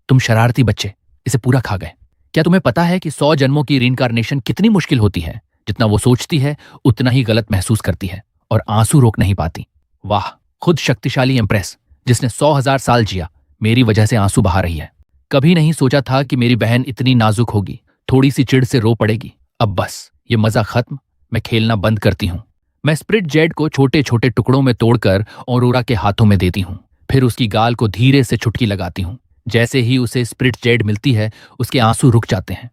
तुम शरारती बच्चे इसे पूरा खा गए। क्या तुम्हें पता है कि 100 जन्मों की रीइंकार्नेशन कितनी मुश्किल होती है? जितना वो सोचती है उतना ही गलत महसूस करती है और आंसू रोक नहीं पाती। वाह, खुद शक्तिशाली एम्प्रेस जिसने 100,000 साल जिया, मेरी वजह से आंसू बहा रही है। कभी नहीं सोचा था कि मेरी बहन इतनी नाजुक होगी, थोड़ी सी चिढ़ से रो पड़ेगी। अब बस ये मजा खत्म, मैं खेलना बंद करती हूँ। मैं स्पिरिट जेड को छोटे छोटे टुकड़ों में तोड़कर ऑरोरा के हाथों में देती हूँ। फिर उसकी गाल को धीरे से चुटकी लगाती हूँ। जैसे ही उसे स्पिरिट जेड मिलती है, उसके आंसू रुक जाते हैं।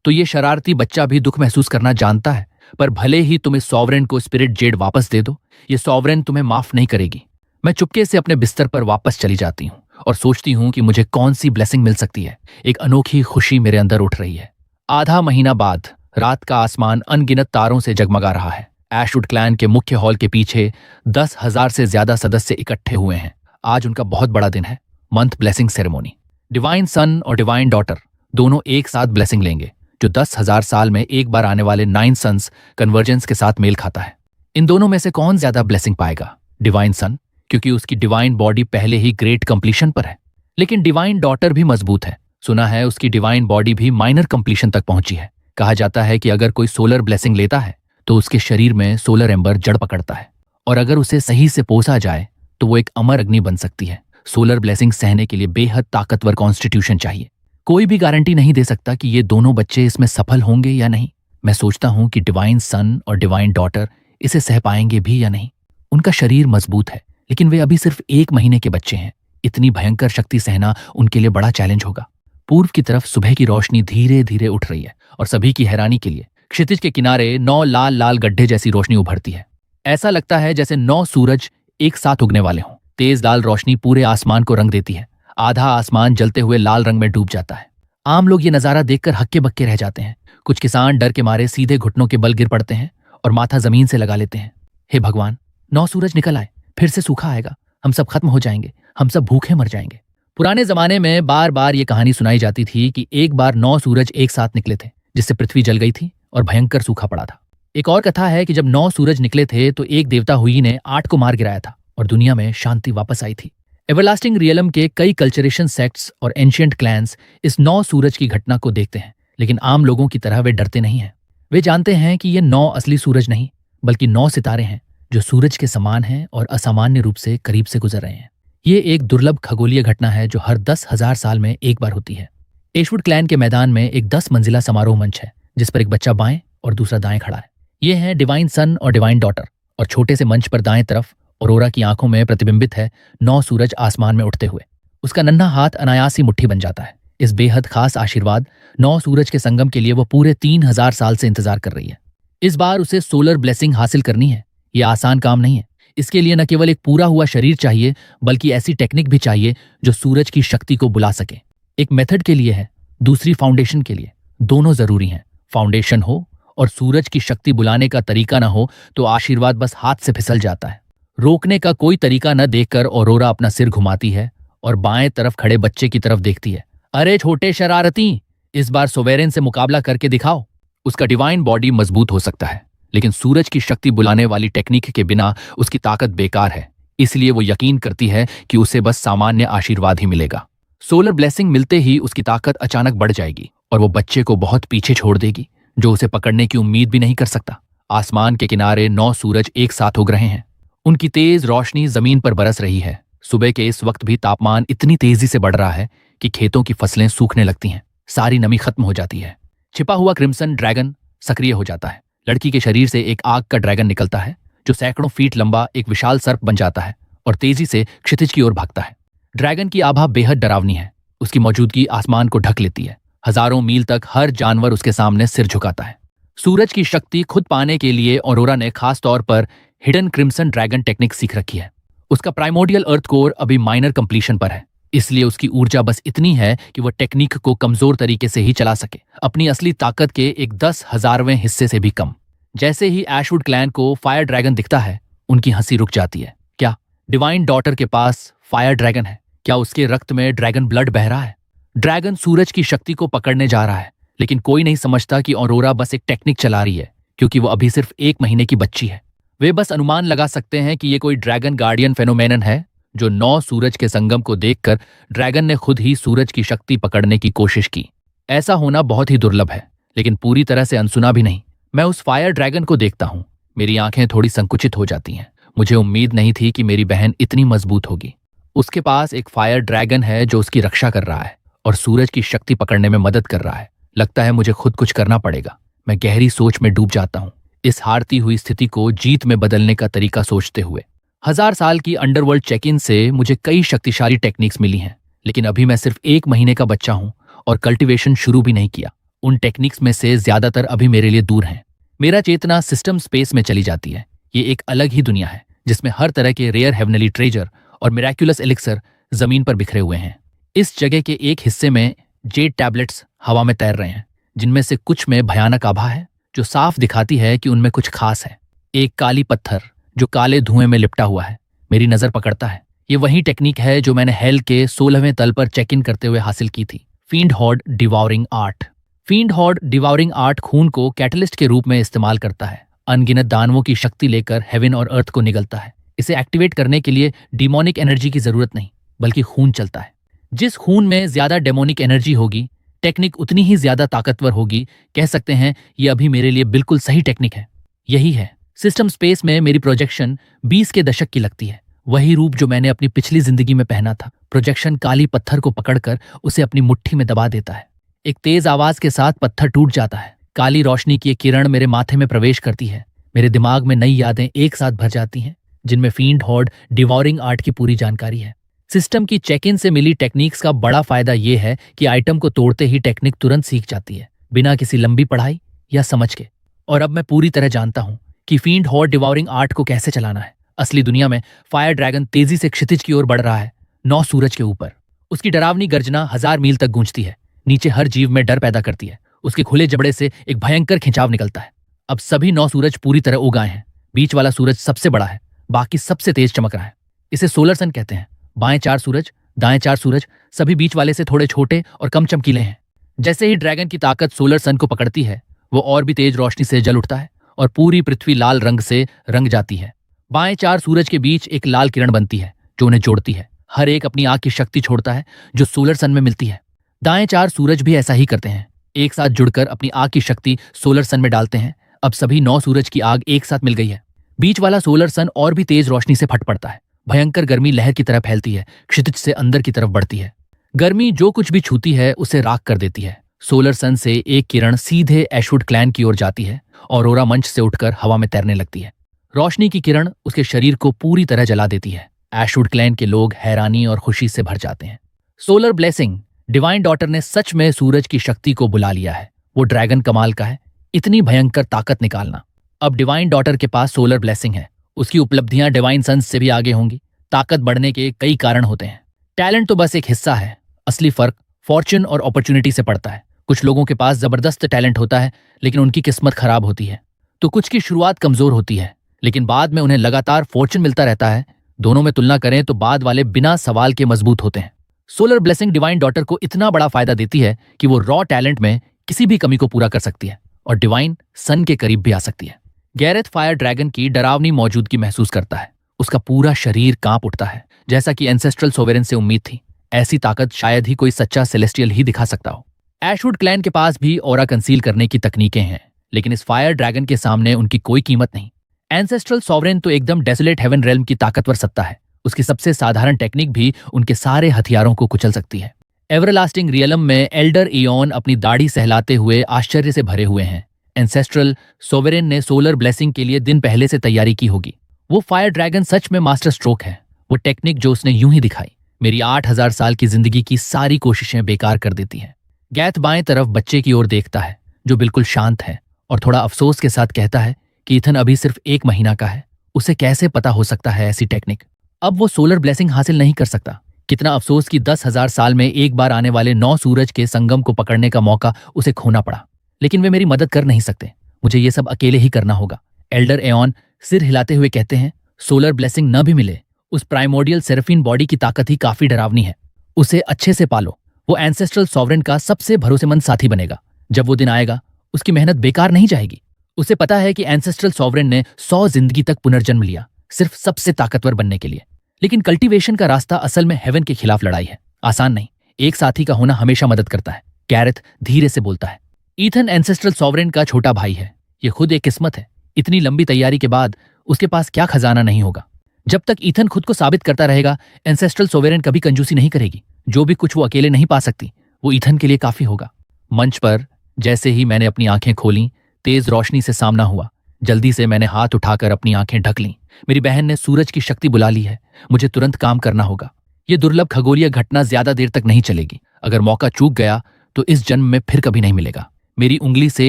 तो ये शरारती बच्चा भी दुख महसूस करना जानता है, पर भले ही तुम इस सॉवरेन को स्पिरिट जेड वापस दे दो, ये सॉवरेन तुम्हें माफ नहीं करेगी। मैं चुपके से अपने बिस्तर पर वापस चली जाती हूँ और सोचती हूँ कि मुझे कौन सी ब्लेसिंग मिल सकती है। एक अनोखी खुशी मेरे अंदर उठ रही है। आधा महीना बाद रात का आसमान अनगिनत तारों से जगमगा रहा है। एशवुड क्लैन के मुख्य हॉल के पीछे 10,000 से ज्यादा सदस्य इकट्ठे हुए हैं। आज उनका बहुत बड़ा दिन है, मंथ ब्लेसिंग सेरेमनी। डिवाइन सन और डिवाइन डॉटर दोनों एक साथ ब्लेसिंग लेंगे, जो 10,000 साल में एक बार आने वाले 9 सन्स कन्वर्जेंस के साथ मेल खाता है। इन दोनों में से कौन ज्यादा ब्लेसिंग पाएगा? डिवाइन सन, क्योंकि उसकी डिवाइन बॉडी पहले ही ग्रेट कंप्लीशन पर है। लेकिन डिवाइन डॉटर भी मजबूत है। सुना है उसकी डिवाइन बॉडी भी माइनर कंप्लीशन तक पहुंची है। कहा जाता है कि अगर कोई सोलर ब्लेसिंग लेता है तो उसके शरीर में सोलर एम्बर जड़ पकड़ता है, और अगर उसे सही से पोसा जाए तो वो एक अमर अग्नि बन सकती है। सोलर ब्लेसिंग सहने के लिए बेहद ताकतवर कॉन्स्टिट्यूशन चाहिए। कोई भी गारंटी नहीं दे सकता कि ये दोनों बच्चे इसमें सफल होंगे या नहीं। मैं सोचता हूं कि डिवाइन सन और डिवाइन डॉटर इसे सह पाएंगे भी या नहीं। उनका शरीर मजबूत है, लेकिन वे अभी सिर्फ 1 महीने के बच्चे हैं। इतनी भयंकर शक्ति सहना उनके लिए बड़ा चैलेंज होगा। पूर्व की तरफ सुबह की रोशनी धीरे धीरे उठ रही है, और सभी की हैरानी के लिए क्षितिज के किनारे 9 लाल लाल गड्ढे जैसी रोशनी उभरती है। ऐसा लगता है जैसे 9 सूरज एक साथ उगने वाले हों। तेज लाल रोशनी पूरे आसमान को रंग देती है। आधा आसमान जलते हुए लाल रंग में डूब जाता है। आम लोग ये नजारा देखकर हक्के बक्के रह जाते हैं। कुछ किसान डर के मारे सीधे घुटनों के बल गिर पड़ते हैं और माथा जमीन से लगा लेते हैं। हे भगवान, 9 सूरज निकल आए, फिर से सूखा आएगा, हम सब खत्म हो जाएंगे, हम सब भूखे मर जाएंगे। पुराने जमाने में बार बार ये कहानी सुनाई जाती थी कि एक बार 9 सूरज एक साथ निकले थे, जिससे पृथ्वी जल गई थी और भयंकर सूखा पड़ा था। एक और कथा है कि जब 9 सूरज निकले थे तो एक देवता हुई ने 8 को मार गिराया था और दुनिया में शांति वापस आई थी। एवरलास्टिंग रियलम के कई कल्चरेशन सेक्ट्स और एंशियंट क्लैंस इस 9 सूरज की घटना को देखते हैं, लेकिन आम लोगों की तरह वे डरते नहीं हैं। वे जानते हैं कि ये 9 असली सूरज नहीं, बल्कि 9 सितारे हैं जो सूरज के समान हैं और असामान्य रूप से करीब से गुजर रहे हैं। ये एक दुर्लभ खगोलीय घटना है जो हर 10,000 साल में एक बार होती है। एशवुड क्लैन के मैदान में एक 10 मंजिला समारोह मंच है जिस पर एक बच्चा बाएं और दूसरा दाएं खड़ा है। ये हैं डिवाइन सन और डिवाइन डॉटर, और छोटे से मंच पर दाएं तरफ औरोरा की आंखों में प्रतिबिंबित है 9 सूरज आसमान में उठते हुए। उसका नन्हा हाथ अनायास ही मुट्ठी बन जाता है। इस बेहद खास आशीर्वाद 9 सूरज के संगम के लिए वो पूरे 3000 साल से इंतजार कर रही है। इस बार उसे सोलर ब्लेसिंग हासिल करनी है। ये आसान काम नहीं है। इसके लिए न केवल एक पूरा हुआ शरीर चाहिए, बल्कि ऐसी टेक्निक भी चाहिए जो सूरज की शक्ति को बुला सके। एक मेथड के लिए है, दूसरी फाउंडेशन के लिए। दोनों जरूरी हैं। फाउंडेशन हो और सूरज की शक्ति बुलाने का तरीका ना हो तो आशीर्वाद बस हाथ से फिसल जाता है। रोकने का कोई तरीका न देखकर औरोरा अपना सिर घुमाती है और बाएं तरफ खड़े बच्चे की तरफ देखती है। अरे छोटे शरारती, इस बार सोवेरेन से मुकाबला करके दिखाओ। उसका डिवाइन बॉडी मजबूत हो सकता है, लेकिन सूरज की शक्ति बुलाने वाली टेक्निक के बिना उसकी ताकत बेकार है। इसलिए वो यकीन करती है कि उसे बस सामान्य आशीर्वाद ही मिलेगा। सोलर ब्लेसिंग मिलते ही उसकी ताकत अचानक बढ़ जाएगी और वो बच्चे को बहुत पीछे छोड़ देगी, जो उसे पकड़ने की उम्मीद भी नहीं कर सकता। आसमान के किनारे 9 सूरज एक साथ उग रहे हैं। उनकी तेज रोशनी जमीन पर बरस रही है। सुबह के इस वक्त भी तापमान इतनी तेजी से बढ़ रहा है कि खेतों की फसलें सूखने लगती हैं। सारी नमी खत्म हो जाती है। छिपा हुआ क्रिम्सन ड्रैगन सक्रिय हो जाता है। लड़की के शरीर से एक आग का ड्रैगन निकलता है जो सैकड़ों फीट लंबा एक विशाल सर्प बन जाता है और तेजी से क्षितिज की ओर भागता है। ड्रैगन की आभा बेहद डरावनी है। उसकी मौजूदगी आसमान को ढक लेती है। हजारों मील तक हर जानवर उसके सामने सिर झुकाता है। सूरज की शक्ति खुद पाने के लिए औरोरा ने खास तौर पर हिडन क्रिम्सन ड्रैगन टेक्निक सीख रखी है। उसका प्राइमोर्डियल अर्थ कोर अभी माइनर कंप्लीशन पर है, इसलिए उसकी ऊर्जा बस इतनी है कि वह टेक्निक को कमजोर तरीके से ही चला सके, अपनी असली ताकत के एक 10,000वें हिस्से से भी कम। जैसे ही एशवुड क्लैन को फायर ड्रैगन दिखता है, उनकी हंसी रुक जाती है। क्या डिवाइन डॉटर के पास फायर ड्रैगन है? क्या उसके रक्त में ड्रैगन ब्लड बह रहा है? ड्रैगन सूरज की शक्ति को पकड़ने जा रहा है, लेकिन कोई नहीं समझता कि औरोरा बस एक टेक्निक चला रही है, क्योंकि वो अभी सिर्फ 1 महीने की बच्ची है। वे बस अनुमान लगा सकते हैं कि ये कोई ड्रैगन गार्डियन फेनोमेनन है, जो 9 सूरज के संगम को देखकर ड्रैगन ने खुद ही सूरज की शक्ति पकड़ने की कोशिश की। ऐसा होना बहुत ही दुर्लभ है, लेकिन पूरी तरह से अनसुना भी नहीं। मैं उस फायर ड्रैगन को देखता हूँ, मेरी आंखें थोड़ी संकुचित हो जाती हैं। मुझे उम्मीद नहीं थी कि मेरी बहन इतनी मजबूत होगी। उसके पास एक फायर ड्रैगन है जो उसकी रक्षा कर रहा है और सूरज की शक्ति पकड़ने में मदद कर रहा है। लगता है मुझे खुद कुछ करना पड़ेगा। मैं गहरी सोच में डूब जाता हूँ, इस हारती हुई स्थिति को जीत में बदलने का तरीका सोचते हुए। 1000 साल की अंडरवर्ल्ड चेक इन से मुझे कई शक्तिशाली टेक्निक्स मिली हैं, लेकिन अभी मैं सिर्फ 1 महीने का बच्चा हूँ और कल्टीवेशन शुरू भी नहीं किया। उन टेक्निक्स में से ज्यादातर अभी मेरे लिए दूर हैं। मेरा चेतना सिस्टम स्पेस में चली जाती है। ये एक अलग ही दुनिया है जिसमें हर तरह के रेयर हेवनली ट्रेजर और मिराक्युलस एलिक्सर जमीन पर बिखरे हुए हैं। इस जगह के एक हिस्से में जेड टैबलेट्स हवा में तैर रहे हैं, जिनमें से कुछ में भयानक आभा है जो साफ दिखाती है कि उनमें कुछ खास है। एक काली पत्थर जो काले धुएं में लिपटा हुआ है मेरी नजर पकड़ता है। ये वही टेक्निक है जो मैंने हेल के 16वें तल पर चेक इन करते हुए हासिल की थी, field horde devouring art. Field horde devouring art खून को कैटलिस्ट के रूप में इस्तेमाल करता है। अनगिनत दानवों की शक्ति लेकर हेवन और अर्थ को निगलता है। इसे एक्टिवेट करने के लिए डिमोनिक एनर्जी की जरूरत नहीं, बल्कि खून चलता है। जिस खून में ज्यादा डेमोनिक एनर्जी होगी, टेक्निक उतनी ही ज्यादा ताकतवर होगी। कह सकते हैं ये अभी मेरे लिए बिल्कुल सही टेक्निक है। यही है सिस्टम स्पेस में मेरी प्रोजेक्शन 20 के दशक की लगती है। वही रूप जो मैंने अपनी पिछली जिंदगी में पहना था। प्रोजेक्शन काली पत्थर को पकड़कर उसे अपनी मुट्ठी में दबा देता है। एक तेज आवाज के साथ पत्थर टूट जाता है। काली रोशनी की एक किरण मेरे माथे में प्रवेश करती है। मेरे दिमाग में नई यादें एक साथ भर जाती हैं, जिनमें फील्ड हॉर्ड डिवॉरिंग आर्ट की पूरी जानकारी है। सिस्टम की चेक इन से मिली टेक्निक्स का बड़ा फायदा यह है कि आइटम को तोड़ते ही टेक्निक तुरंत सीख जाती है, बिना किसी लंबी पढ़ाई या समझ के। और अब मैं पूरी तरह जानता हूं कि फील्ड हॉर्ड डिवॉरिंग आर्ट को कैसे चलाना है। असली दुनिया में फायर ड्रैगन तेजी से क्षितिज की ओर बढ़ रहा है, 9 सूरज के ऊपर। उसकी डरावनी गर्जना 1000 मील तक गूंजती है, नीचे हर जीव में डर पैदा करती है। उसके खुले जबड़े से एक भयंकर खिंचाव निकलता है। अब सभी 9 सूरज पूरी तरह उग आए हैं। बीच वाला सूरज सबसे बड़ा है, बाकी सबसे तेज चमक रहा है। इसे सोलर सन कहते हैं। बाएं 4 सूरज, दाएं 4 सूरज, सभी बीच वाले से थोड़े छोटे और कम चमकीले हैं। जैसे ही ड्रैगन की ताकत सोलर सन को पकड़ती है, वो और भी तेज रोशनी से जल उठता है और पूरी पृथ्वी लाल रंग से रंग जाती है। बाएं 4 सूरज के बीच एक लाल किरण बनती है जो उन्हें जोड़ती है। हर एक अपनी आग की शक्ति छोड़ता है जो सोलर सन में मिलती है। दाएं 4 सूरज भी ऐसा ही करते हैं, एक साथ जुड़कर अपनी आग की शक्ति सोलर सन में डालते हैं। अब सभी 9 सूरज की आग एक साथ मिल गई है। बीच वाला सोलर सन और भी तेज रोशनी से फट पड़ता है। भयंकर गर्मी लहर की तरह फैलती है, क्षितिज से अंदर की तरफ बढ़ती है। गर्मी जो कुछ भी छूती है उसे राख कर देती है। सोलर सन से एक किरण सीधे एशवुड क्लैन की ओर जाती है और औरोरा मंच से उठकर हवा में तैरने लगती है। रोशनी की किरण उसके शरीर को पूरी तरह जला देती है। एशवुड क्लैन के लोग हैरानी और खुशी से भर जाते हैं। सोलर ब्लेसिंग, डिवाइन डॉटर ने सच में सूरज की शक्ति को बुला लिया है। वो ड्रैगन कमाल का है, इतनी भयंकर ताकत निकालना। अब डिवाइन डॉटर के पास सोलर ब्लेसिंग है। उसकी उपलब्धियां डिवाइन सन्स से भी आगे होंगी। ताकत बढ़ने के कई कारण होते हैं। टैलेंट तो बस एक हिस्सा है, असली फर्क फॉर्च्यून और अपॉर्चुनिटी से पड़ता है। कुछ लोगों के पास जबरदस्त टैलेंट होता है लेकिन उनकी किस्मत खराब होती है, तो कुछ की शुरुआत कमजोर होती है लेकिन बाद में उन्हें लगातार फॉर्च्यून मिलता रहता है। दोनों में तुलना करें तो बाद वाले बिना सवाल के मजबूत होते हैं। सोलर ब्लेसिंग डिवाइन डॉटर को इतना बड़ा फायदा देती है कि वो रॉ टैलेंट में किसी भी कमी को पूरा कर सकती है और डिवाइन सन के करीब भी आ सकती है। गैरेथ फायर ड्रैगन की डरावनी मौजूदगी महसूस करता है। उसका पूरा शरीर कांप उठता है, जैसा कि एंसेस्ट्रल सोवेरेन से उम्मीद थी। ऐसी ताकत शायद ही कोई सच्चा सेलेस्टियल ही दिखा सकता हो। एशवुड क्लैन के पास भी ऑरा कंसील करने की तकनीकें हैं, लेकिन इस फायर ड्रैगन के सामने उनकी कोई कीमत नहीं। एंसेस्ट्रल सोवरेन तो एकदम डेसोलेट हेवन रेल्म की ताकतवर सत्ता है। उसकी सबसे साधारण टेक्निक भी उनके सारे हथियारों को कुचल सकती है। एवरलास्टिंग रियलम में एल्डर इयॉन अपनी दाढ़ी सहलाते हुए आश्चर्य से भरे हुए हैं। एंसेस्ट्रल सोवेरेन ने सोलर ब्लेसिंग के लिए दिन पहले से तैयारी की होगी। वो फायर ड्रैगन सच में मास्टर स्ट्रोक है। वो टेक्निक जो उसने यूं ही दिखाई मेरी 8000 साल की जिंदगी की सारी कोशिशें बेकार कर देती हैं। गैथ बाएं तरफ बच्चे की ओर देखता है जो बिल्कुल शांत है और थोड़ा अफसोस के साथ कहता है कि इथन अभी सिर्फ 1 महीना का है। उसे कैसे पता हो सकता है ऐसी टेक्निक। अब वो सोलर ब्लेसिंग हासिल नहीं कर सकता। कितना अफसोस कि 10,000 साल में एक बार आने वाले 9 सूरज के संगम को पकड़ने का मौका उसे खोना पड़ा। लेकिन वे मेरी मदद कर नहीं सकते, मुझे ये सब अकेले ही करना होगा। एल्डर एऑन सिर हिलाते हुए कहते हैं, सोलर ब्लेसिंग न भी मिले, उस प्राइमोडियल सेरेफिन बॉडी की ताकत ही काफी डरावनी है। उसे अच्छे से पालो। वो एंसेस्ट्रल सॉवरेन का सबसे भरोसेमंद साथी बनेगा। जब वो दिन आएगा उसकी मेहनत बेकार नहीं जाएगी। उसे पता है कि एंसेस्ट्रल सॉवरेन ने 100 जिंदगी तक पुनर्जन्म लिया सिर्फ सबसे ताकतवर बनने के लिए। लेकिन कल्टीवेशन का रास्ता असल में हेवन के खिलाफ लड़ाई है। आसान नहीं। एक साथी का होना हमेशा मदद करता है। गैरेथ धीरे से बोलता है। ईथन एंसेस्ट्रल सॉवरेन का छोटा भाई है। ये खुद एक किस्मत है। इतनी लंबी तैयारी के बाद उसके पास क्या खजाना नहीं होगा। जब तक ईथन खुद को साबित करता रहेगा, एंसेस्ट्रल सोवेरेन कभी कंजूसी नहीं करेगी। जो भी कुछ वो अकेले नहीं पा सकती वो ईथन के लिए काफी होगा। मंच पर जैसे ही मैंने अपनी आंखें खोली, तेज रोशनी से सामना हुआ। जल्दी से मैंने हाथ उठाकर अपनी आंखें ढक लीं। मेरी बहन ने सूरज की शक्ति बुला ली है। मुझे तुरंत काम करना होगा। ये दुर्लभ खगोलीय घटना ज्यादा देर तक नहीं चलेगी। अगर मौका चूक गया तो इस जन्म में फिर कभी नहीं मिलेगा। मेरी उंगली से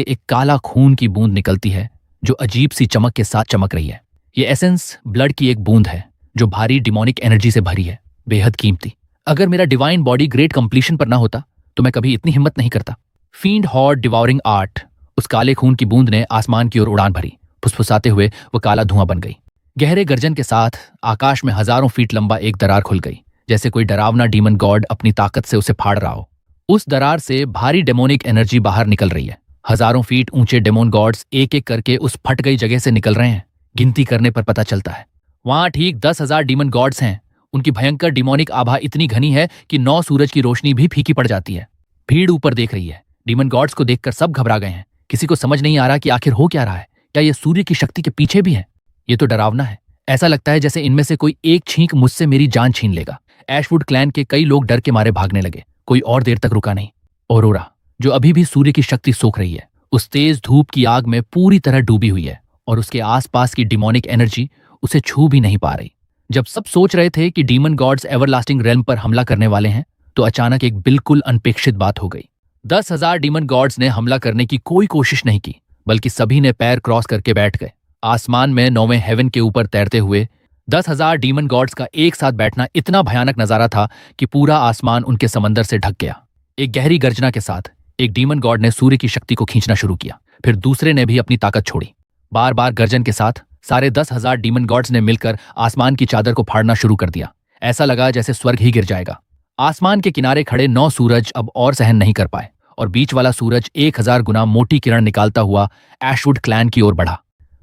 एक काला खून की बूंद निकलती है जो अजीब सी चमक के साथ चमक रही है। ये एसेंस ब्लड की एक बूंद है जो भारी डिमोनिक एनर्जी से भरी है, बेहद कीमती। अगर मेरा डिवाइन बॉडी ग्रेट कंप्लीशन पर ना होता तो मैं कभी इतनी हिम्मत नहीं करता। Field horde devouring art. उस काले खून की बूंद ने आसमान की ओर उड़ान भरी। फुसफुसाते हुए वो काला धुआं बन गई। गहरे गर्जन के साथ आकाश में हजारों फीट लंबा एक दरार खुल गई, जैसे कोई डरावना डीमन गॉड अपनी ताकत से उसे फाड़ रहा हो। उस दरार से भारी डेमोनिक एनर्जी बाहर निकल रही है। हजारों फीट ऊंचे डेमोन गॉड्स एक एक करके उस फट गई जगह से निकल रहे हैं। गिनती करने पर पता चलता है वहां ठीक 10,000 डीमन गॉड्स हैं। उनकी भयंकर डिमोनिक आभा इतनी घनी है कि 9 सूरज की रोशनी भी फीकी पड़ जाती है। भीड़ ऊपर देख रही है। डीमन गॉड्स को देखकर सब घबरा गए हैं। किसी को समझ नहीं आ रहा कि आखिर हो क्या रहा है। क्या ये सूर्य की शक्ति के पीछे भी है? ये तो डरावना है। ऐसा लगता है जैसे इनमें से कोई एक छींक मुझसे मेरी जान छीन लेगा। एशवुड क्लैन के कई लोग डर के मारे भागने लगे। कोई और देर तक रुका नहीं। औरोरा, जो अभी भी सूर्य की शक्ति सोख रही है, उस तेज धूप की आग में पूरी तरह डूबी हुई है और उसके आसपास की डिमोनिक एनर्जी उसे छू भी नहीं पा रही। जब सब सोच रहे थे कि डीमन गॉड्स एवरलास्टिंग रेल्म पर हमला करने वाले हैं, तो अचानक एक बिल्कुल अनपेक्षित बात हो गई। 10,000 डीमन गॉड्स ने हमला करने की कोई कोशिश नहीं की, बल्कि सभी ने पैर क्रॉस करके बैठ गए। आसमान में 9वें हेवन के ऊपर तैरते हुए 10,000 डीमन गॉड्स का एक साथ बैठना इतना भयानक नजारा था कि पूरा आसमान उनके समंदर से ढक गया। एक गहरी गर्जना के साथ एक डीमन गॉड ने सूर्य की शक्ति को खींचना शुरू किया। फिर दूसरे ने भी अपनी ताकत छोड़ी। बार बार गर्जन के साथ सारे 10,000 डीमन गॉड्स ने मिलकर आसमान की चादर को फाड़ना शुरू कर दिया। ऐसा लगा जैसे स्वर्ग ही गिर जाएगा। आसमान के किनारे खड़े 9 सूरज अब और सहन नहीं कर पाए और बीच वाला सूरज 1000 गुना मोटी किरण निकालता हुआ एशवुड क्लैन की ओर बढ़ा।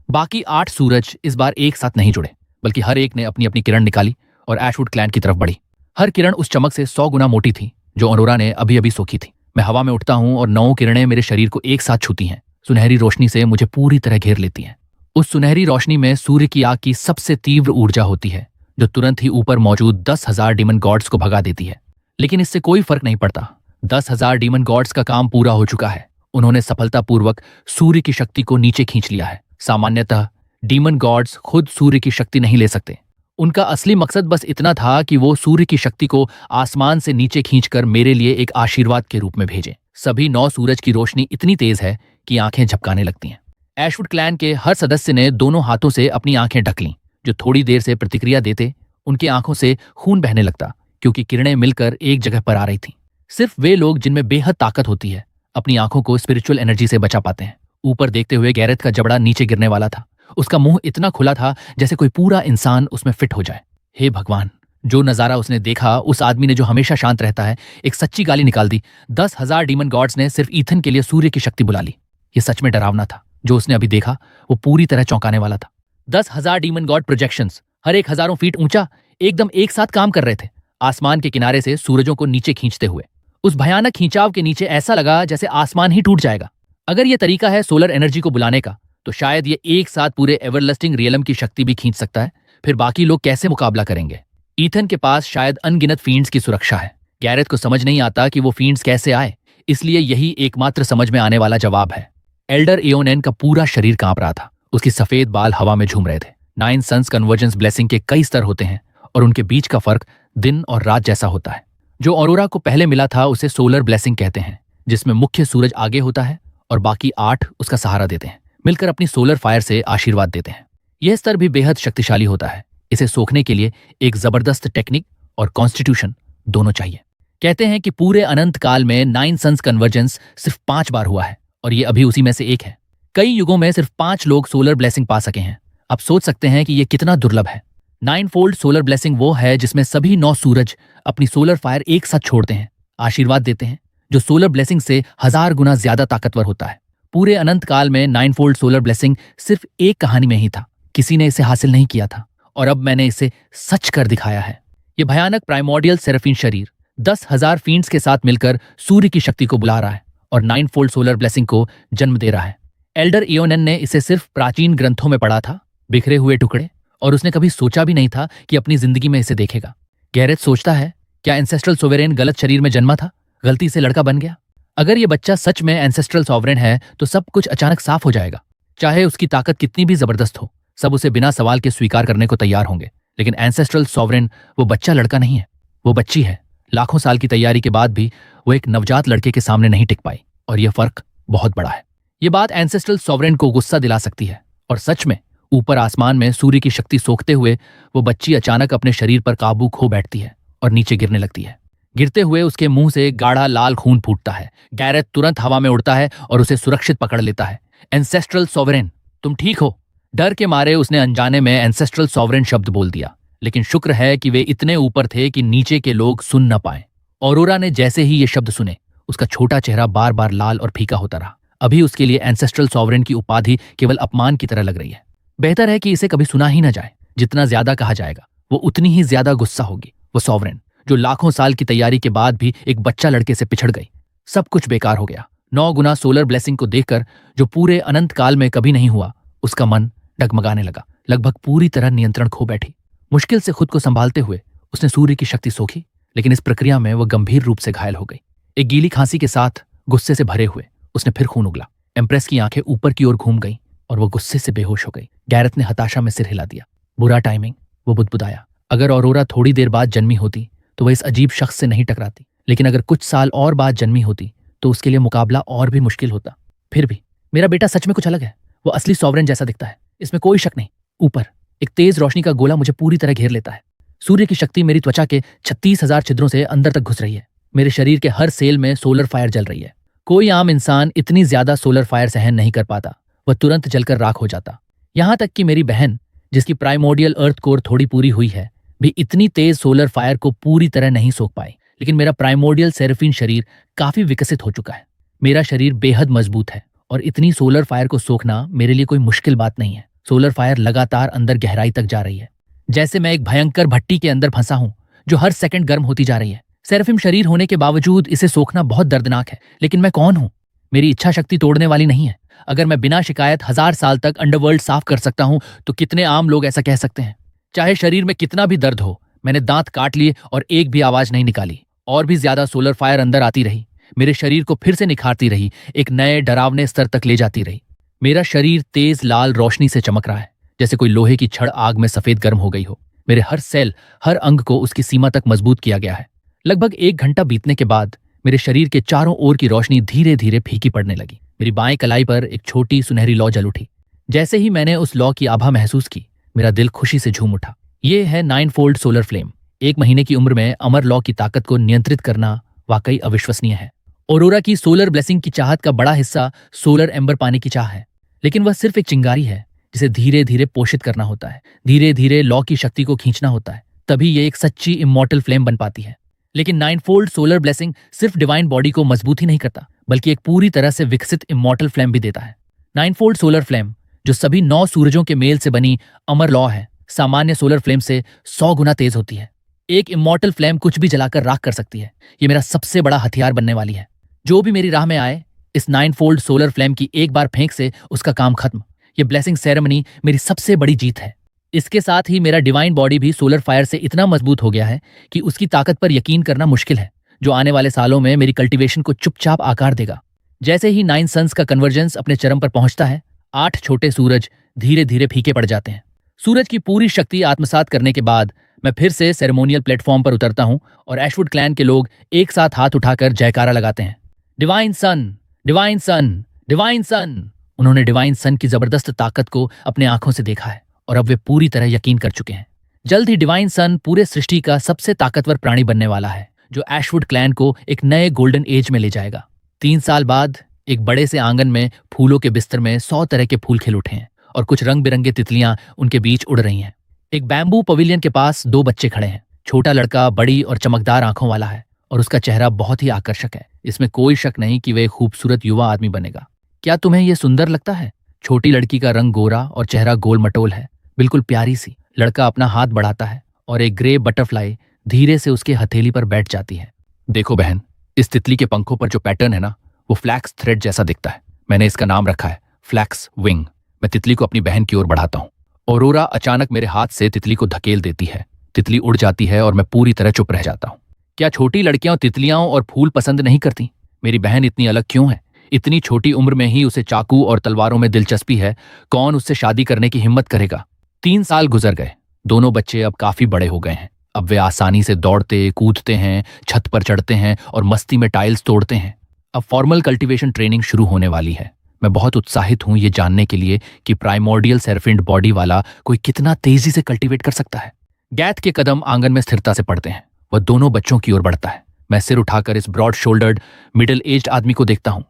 बाकी 8 सूरज इस बार एक साथ नहीं जुड़े, बल्कि हर एक ने अपनी अपनी किरण निकाली और ऐशवुड क्लैन की तरफ बढ़ी। हर किरण उस चमक से 100 गुना मोटी थी जो अरोरा ने अभी अभी सोखी थी। मैं हवा में उठता हूं और 9 किरणें मेरे शरीर को एक साथ छूती हैं, सुनहरी रोशनी से मुझे पूरी तरह घेर लेती हैं। उस सुनहरी रोशनी में सूर्य की आग की सबसे तीव्र ऊर्जा होती है, जो तुरंत ही ऊपर मौजूद 10,000 डीमन गॉड्स को भगा देती है। लेकिन इससे कोई फर्क नहीं पड़ता। 10,000 डीमन गॉड्स का काम पूरा हो चुका है। उन्होंने सफलतापूर्वक सूर्य की शक्ति को नीचे खींच लिया है। सामान्यतः डीमन गॉड्स खुद सूर्य की शक्ति नहीं ले सकते। उनका असली मकसद बस इतना था कि वो सूर्य की शक्ति को आसमान से नीचे खींचकर मेरे लिए एक आशीर्वाद के रूप में भेजें। सभी 9 सूरज की रोशनी इतनी तेज है कि आंखें झपकाने लगती हैं। ऐशवुड क्लैन के हर सदस्य ने दोनों हाथों से अपनी आंखें ढक लीं। जो थोड़ी देर से प्रतिक्रिया देते, उनकी आंखों से खून बहने लगता, क्योंकि किरणें मिलकर एक जगह पर आ रही थीं। सिर्फ वे लोग जिनमें बेहद ताकत होती है अपनी आंखों को स्पिरिचुअल एनर्जी से बचा पाते हैं। ऊपर देखते हुए गैरेथ का जबड़ा नीचे गिरने वाला था। उसका मुंह इतना खुला था जैसे कोई पूरा इंसान उसमें फिट हो जाए। हे भगवान, जो नजारा उसने देखा, उस आदमी ने जो हमेशा शांत रहता है एक सच्ची गाली निकाल दी। 10,000 डीमन गॉड्स ने सिर्फ ईथन के लिए सूर्य की शक्ति बुला ली। ये सच में डरावना था। जो उसने अभी देखा वो पूरी तरह चौंकाने वाला था। 10,000 डीमन गॉड प्रोजेक्शंस, हर एक हजारों फीट ऊंचा, एकदम एक साथ काम कर रहे थे, आसमान के किनारे से सूरजों को नीचे खींचते हुए। उस भयानक खींचाव के नीचे ऐसा लगा जैसे आसमान ही टूट जाएगा। अगर ये तरीका है सोलर एनर्जी को बुलाने का, तो शायद ये एक साथ पूरे एवरलास्टिंग रियलम की शक्ति भी खींच सकता है। फिर बाकी लोग कैसे मुकाबला करेंगे? ईथन के पास शायद अनगिनत फींड्स की सुरक्षा है। गैरेथ को समझ नहीं आता कि वो फींड्स कैसे आए, इसलिए यही एकमात्र समझ में आने वाला जवाब है। एल्डर एओनेन का पूरा शरीर कांप रहा था। उसकी सफेद बाल हवा में झूम रहे थे। 9 सन्स कन्वर्जेंस ब्लेसिंग के कई स्तर होते हैं और उनके बीच का फर्क दिन और रात जैसा होता है। जो अरोरा को पहले मिला था उसे सोलर ब्लेसिंग कहते हैं, जिसमें मुख्य सूरज आगे होता है और बाकी 8 उसका सहारा देते हैं, मिलकर अपनी सोलर फायर से आशीर्वाद देते हैं। यह स्तर भी बेहद शक्तिशाली होता है। इसे सोखने के लिए एक जबरदस्त टेक्निक और कॉन्स्टिट्यूशन दोनों चाहिए। कहते हैं कि पूरे अनंत काल में 9 सन्स कन्वर्जेंस सिर्फ 5 बार हुआ है और ये अभी उसी में से एक है। कई युगों में सिर्फ 5 लोग सोलर ब्लेसिंग पा सके हैं। आप सोच सकते हैं कि यह कितना दुर्लभ है। 9 फोल्ड सोलर ब्लेसिंग वो है जिसमें सभी 9 सूरज अपनी सोलर फायर एक साथ छोड़ते हैं, आशीर्वाद देते हैं, जो सोलर ब्लेसिंग से 1000 गुना ज्यादा ताकतवर होता है। पूरे अनंत काल में 9 फोल्ड सोलर ब्लेसिंग सिर्फ एक कहानी में ही था। किसी ने इसे हासिल नहीं किया था और अब मैंने इसे सच कर दिखाया है। यह भयानक प्राइमोर्डियल सेराफिन शरीर 10,000 फींड्स के साथ मिलकर सूर्य की शक्ति को बुला रहा है और 9 फोल्ड सोलर ब्लेसिंग को जन्म दे रहा है। एल्डर एओनेन ने इसे सिर्फ प्राचीन ग्रंथों में पढ़ा था, बिखरे हुए टुकड़े, और उसने कभी सोचा भी नहीं था कि अपनी जिंदगी में इसे देखेगा। गैरेथ सोचता है, क्या एंसेस्ट्रल सोवेरेन गलत शरीर में जन्मा था, गलती से लड़का बन गया? अगर ये बच्चा सच में एंसेस्ट्रल सॉवरेन है तो सब कुछ अचानक साफ हो जाएगा। चाहे उसकी ताकत कितनी भी जबरदस्त हो, सब उसे बिना सवाल के स्वीकार करने को तैयार होंगे। लेकिन एंसेस्ट्रल सॉवरेन वो बच्चा लड़का नहीं है, वो बच्ची है। लाखों साल की तैयारी के बाद भी वो एक नवजात लड़के के सामने नहीं टिक पाई, और यह फर्क बहुत बड़ा है। ये बात एंसेस्ट्रल सॉवरेन को गुस्सा दिला सकती है, और सच में ऊपर आसमान में सूर्य की शक्ति सोखते हुए वो बच्ची अचानक अपने शरीर पर काबू खो बैठती है और नीचे गिरने लगती है। गिरते हुए उसके मुंह से गाढ़ा लाल खून फूटता है। गैरेथ तुरंत हवा में उड़ता है और उसे सुरक्षित पकड़ लेता है। एंसेस्ट्रल सॉवरेन, तुम ठीक हो? डर के मारे उसने अनजाने में एंसेस्ट्रल सॉवरेन शब्द बोल दिया, लेकिन शुक्र है कि वे इतने ऊपर थे कि नीचे के लोग सुन न पाए। ऑरोरा ने जैसे ही ये शब्द सुने, उसका छोटा चेहरा बार बार लाल और फीका होता रहा। अभी उसके लिए एंसेस्ट्रल सॉवरेन की उपाधि केवल अपमान की तरह लग रही है। बेहतर है कि इसे कभी सुना ही न जाए। जितना ज्यादा कहा जाएगा वो उतनी ही ज्यादा गुस्सा होगी। वो सॉवरेन जो लाखों साल की तैयारी के बाद भी एक बच्चा लड़के से पिछड़ गई। सब कुछ बेकार हो गया। 9 गुना सोलर ब्लेसिंग को देखकर, जो पूरे अनंत काल में कभी नहीं हुआ, उसका मन डगमगाने लगा। लगभग पूरी तरह नियंत्रण खो बैठी। मुश्किल से खुद को संभालते हुए उसने सूर्य की शक्ति सोखी, लेकिन इस प्रक्रिया में वह गंभीर रूप से घायल हो गई। एक गीली खांसी के साथ गुस्से से भरे हुए उसने फिर खून उगला। एम्प्रेस की आंखें ऊपर की ओर घूम गईं और वो गुस्से से बेहोश हो गई। गैरेथ ने हताशा में सिर हिला दिया। बुरा टाइमिंग, वो बुदबुदाया। अगर ऑरोरा थोड़ी देर बाद जन्मी होती तो वह इस अजीब शख्स से नहीं टकराती, लेकिन अगर कुछ साल और बाद जन्मी होती तो उसके लिए मुकाबला और भी मुश्किल होता। फिर भी मेरा बेटा सच में कुछ अलग है। वो असली सॉवरेन जैसा दिखता है, इसमें कोई शक नहीं। ऊपर एक तेज रोशनी का गोला मुझे पूरी तरह घेर लेता है। सूर्य की शक्ति मेरी त्वचा के 36,000 छिद्रों से अंदर तक घुस रही है। मेरे शरीर के हर सेल में सोलर फायर जल रही है। कोई आम इंसान इतनी ज्यादा सोलर फायर सहन नहीं कर पाता, वह तुरंत जलकर राख हो जाता। यहां तक कि मेरी बहन, जिसकी प्राइमोर्डियल अर्थ कोर थोड़ी पूरी हुई है, भी इतनी तेज सोलर फायर को पूरी तरह नहीं सोख पाई। लेकिन मेरा प्राइमोर्डियल सेराफिन शरीर काफी विकसित हो चुका है। मेरा शरीर बेहद मजबूत है और इतनी सोलर फायर को सोखना मेरे लिए कोई मुश्किल बात नहीं है। सोलर फायर लगातार अंदर गहराई तक जा रही है, जैसे मैं एक भयंकर भट्टी के अंदर फंसा हूं जो हर सेकंड गर्म होती जा रही है। सेराफिम शरीर होने के बावजूद इसे सोखना बहुत दर्दनाक है, लेकिन मैं कौन हूं? मेरी इच्छा शक्ति तोड़ने वाली नहीं है। अगर मैं बिना शिकायत 1000 साल तक अंडरवर्ल्ड साफ कर सकता हूं, तो कितने आम लोग ऐसा कह सकते हैं? चाहे शरीर में कितना भी दर्द हो, मैंने दांत काट लिए और एक भी आवाज नहीं निकाली। और भी ज्यादा सोलर फायर अंदर आती रही, मेरे शरीर को फिर से निखारती रही, एक नए डरावने स्तर तक ले जाती रही। मेरा शरीर तेज लाल रोशनी से चमक रहा है, जैसे कोई लोहे की छड़ आग में सफेद गर्म हो गई हो। मेरे हर सेल, हर अंग को उसकी सीमा तक मजबूत किया गया है। लगभग 1 घंटा बीतने के बाद मेरे शरीर के चारों ओर की रोशनी धीरे धीरे फीकी पड़ने लगी। मेरी बाएं कलाई पर एक छोटी सुनहरी लौ जल उठी। जैसे ही मैंने उस लौ की आभा महसूस की, मेरा दिल खुशी से झूम उठा। ये है 9 फोल्ड सोलर फ्लेम। 1 महीने की उम्र में अमर लौ की ताकत को नियंत्रित करना वाकई अविश्वसनीय है। औरोरा की सोलर ब्लेसिंग की चाहत का बड़ा हिस्सा सोलर एम्बर पाने की चाह है, लेकिन वह सिर्फ एक चिंगारी है जिसे धीरे धीरे पोषित करना होता है, धीरे धीरे लौ की शक्ति को खींचना होता है, तभी ये एक सच्ची इमॉर्टल फ्लेम बन पाती है। लेकिन 9 फोल्ड सोलर ब्लेसिंग सिर्फ डिवाइन बॉडी को मजबूत ही नहीं करता, बल्कि एक पूरी तरह से विकसित इमॉर्टल फ्लेम भी देता है। 9 फोल्ड सोलर फ्लेम, जो सभी 9 सूरजों के मेल से बनी अमर लौ है, सामान्य सोलर फ्लेम से 100 गुना तेज होती है। एक इमॉर्टल फ्लेम कुछ भी जलाकर राख कर सकती है। ये मेरा सबसे बड़ा हथियार बनने वाली है। जो भी मेरी राह में आए, इस 9 फोल्ड सोलर फ्लेम की एक बार फेंक से उसका काम खत्म। ये ब्लेसिंग सेरेमनी मेरी सबसे बड़ी जीत है। इसके साथ ही मेरा डिवाइन बॉडी भी सोलर फायर से इतना मजबूत हो गया है कि उसकी ताकत पर यकीन करना मुश्किल है, जो आने वाले सालों में मेरी कल्टीवेशन को चुपचाप आकार देगा। जैसे ही 9 सन्स का कन्वर्जेंस अपने चरम पर पहुंचता है, 8 छोटे सूरज धीरे धीरे फीके पड़ जाते हैं। सूरज की पूरी शक्ति आत्मसात करने के बाद मैं फिर से सेरेमोनियल प्लेटफॉर्म पर उतरता हूं और एशवुड क्लैन के लोग एक साथ हाथ उठाकर जयकारा लगाते हैं। डिवाइन सन, डिवाइन सन, डिवाइन सन। उन्होंने डिवाइन सन की जबरदस्त ताकत को अपने आंखों से देखा है और अब वे पूरी तरह यकीन कर चुके हैं। जल्द ही डिवाइन सन पूरे सृष्टि का सबसे ताकतवर प्राणी बनने वाला है, जो एशवुड क्लैन को एक नए गोल्डन एज में ले जाएगा। 3 साल बाद एक बड़े से आंगन में फूलों के बिस्तर में 100 तरह के फूल खिल उठे हैं और कुछ रंग बिरंगे तितलियां उनके बीच उड़ रही हैं। एक बैम्बू पवेलियन के पास 2 बच्चे खड़े हैं। छोटा लड़का बड़ी और चमकदार आंखों वाला है और उसका चेहरा बहुत ही आकर्षक है। इसमें कोई शक नहीं कि वह खूबसूरत युवा आदमी बनेगा। क्या तुम्हें यह सुंदर लगता है? छोटी लड़की का रंग गोरा और चेहरा गोल मटोल है, बिल्कुल प्यारी सी। लड़का अपना हाथ बढ़ाता है और एक ग्रे बटरफ्लाई धीरे से उसके हथेली पर बैठ जाती है। देखो बहन, इस तितली के पंखों पर जो पैटर्न है ना, वो फ्लैक्स थ्रेड जैसा दिखता है। मैंने इसका नाम रखा है फ्लैक्स विंग। मैं तितली को अपनी बहन की ओर बढ़ाता हूँ। औरोरा अचानक मेरे हाथ से तितली को धकेल देती है। तितली उड़ जाती है और मैं पूरी तरह चुप रह जाता हूँ। क्या छोटी लड़कियां तितलियां और फूल पसंद नहीं करती? मेरी बहन इतनी अलग क्यों है? इतनी छोटी उम्र में ही उसे चाकू और तलवारों में दिलचस्पी है। कौन उससे शादी करने की हिम्मत करेगा? 3 साल गुजर गए। दोनों बच्चे अब काफी बड़े हो गए हैं। अब वे आसानी से दौड़ते कूदते हैं, छत पर चढ़ते हैं और मस्ती में टाइल्स तोड़ते हैं। अब फॉर्मल कल्टीवेशन ट्रेनिंग शुरू होने वाली है। मैं बहुत उत्साहित हूं ये जानने के लिए कि प्राइमोर्डियल सेराफिन बॉडी वाला कोई कितना तेजी से कल्टीवेट कर सकता है। गैथ के कदम आंगन में स्थिरता से पड़ते हैं। वह दोनों बच्चों की ओर बढ़ता है। मैं सिर उठाकर इस ब्रॉड शोल्डर्ड मिडिल एज्ड आदमी को देखता हूं।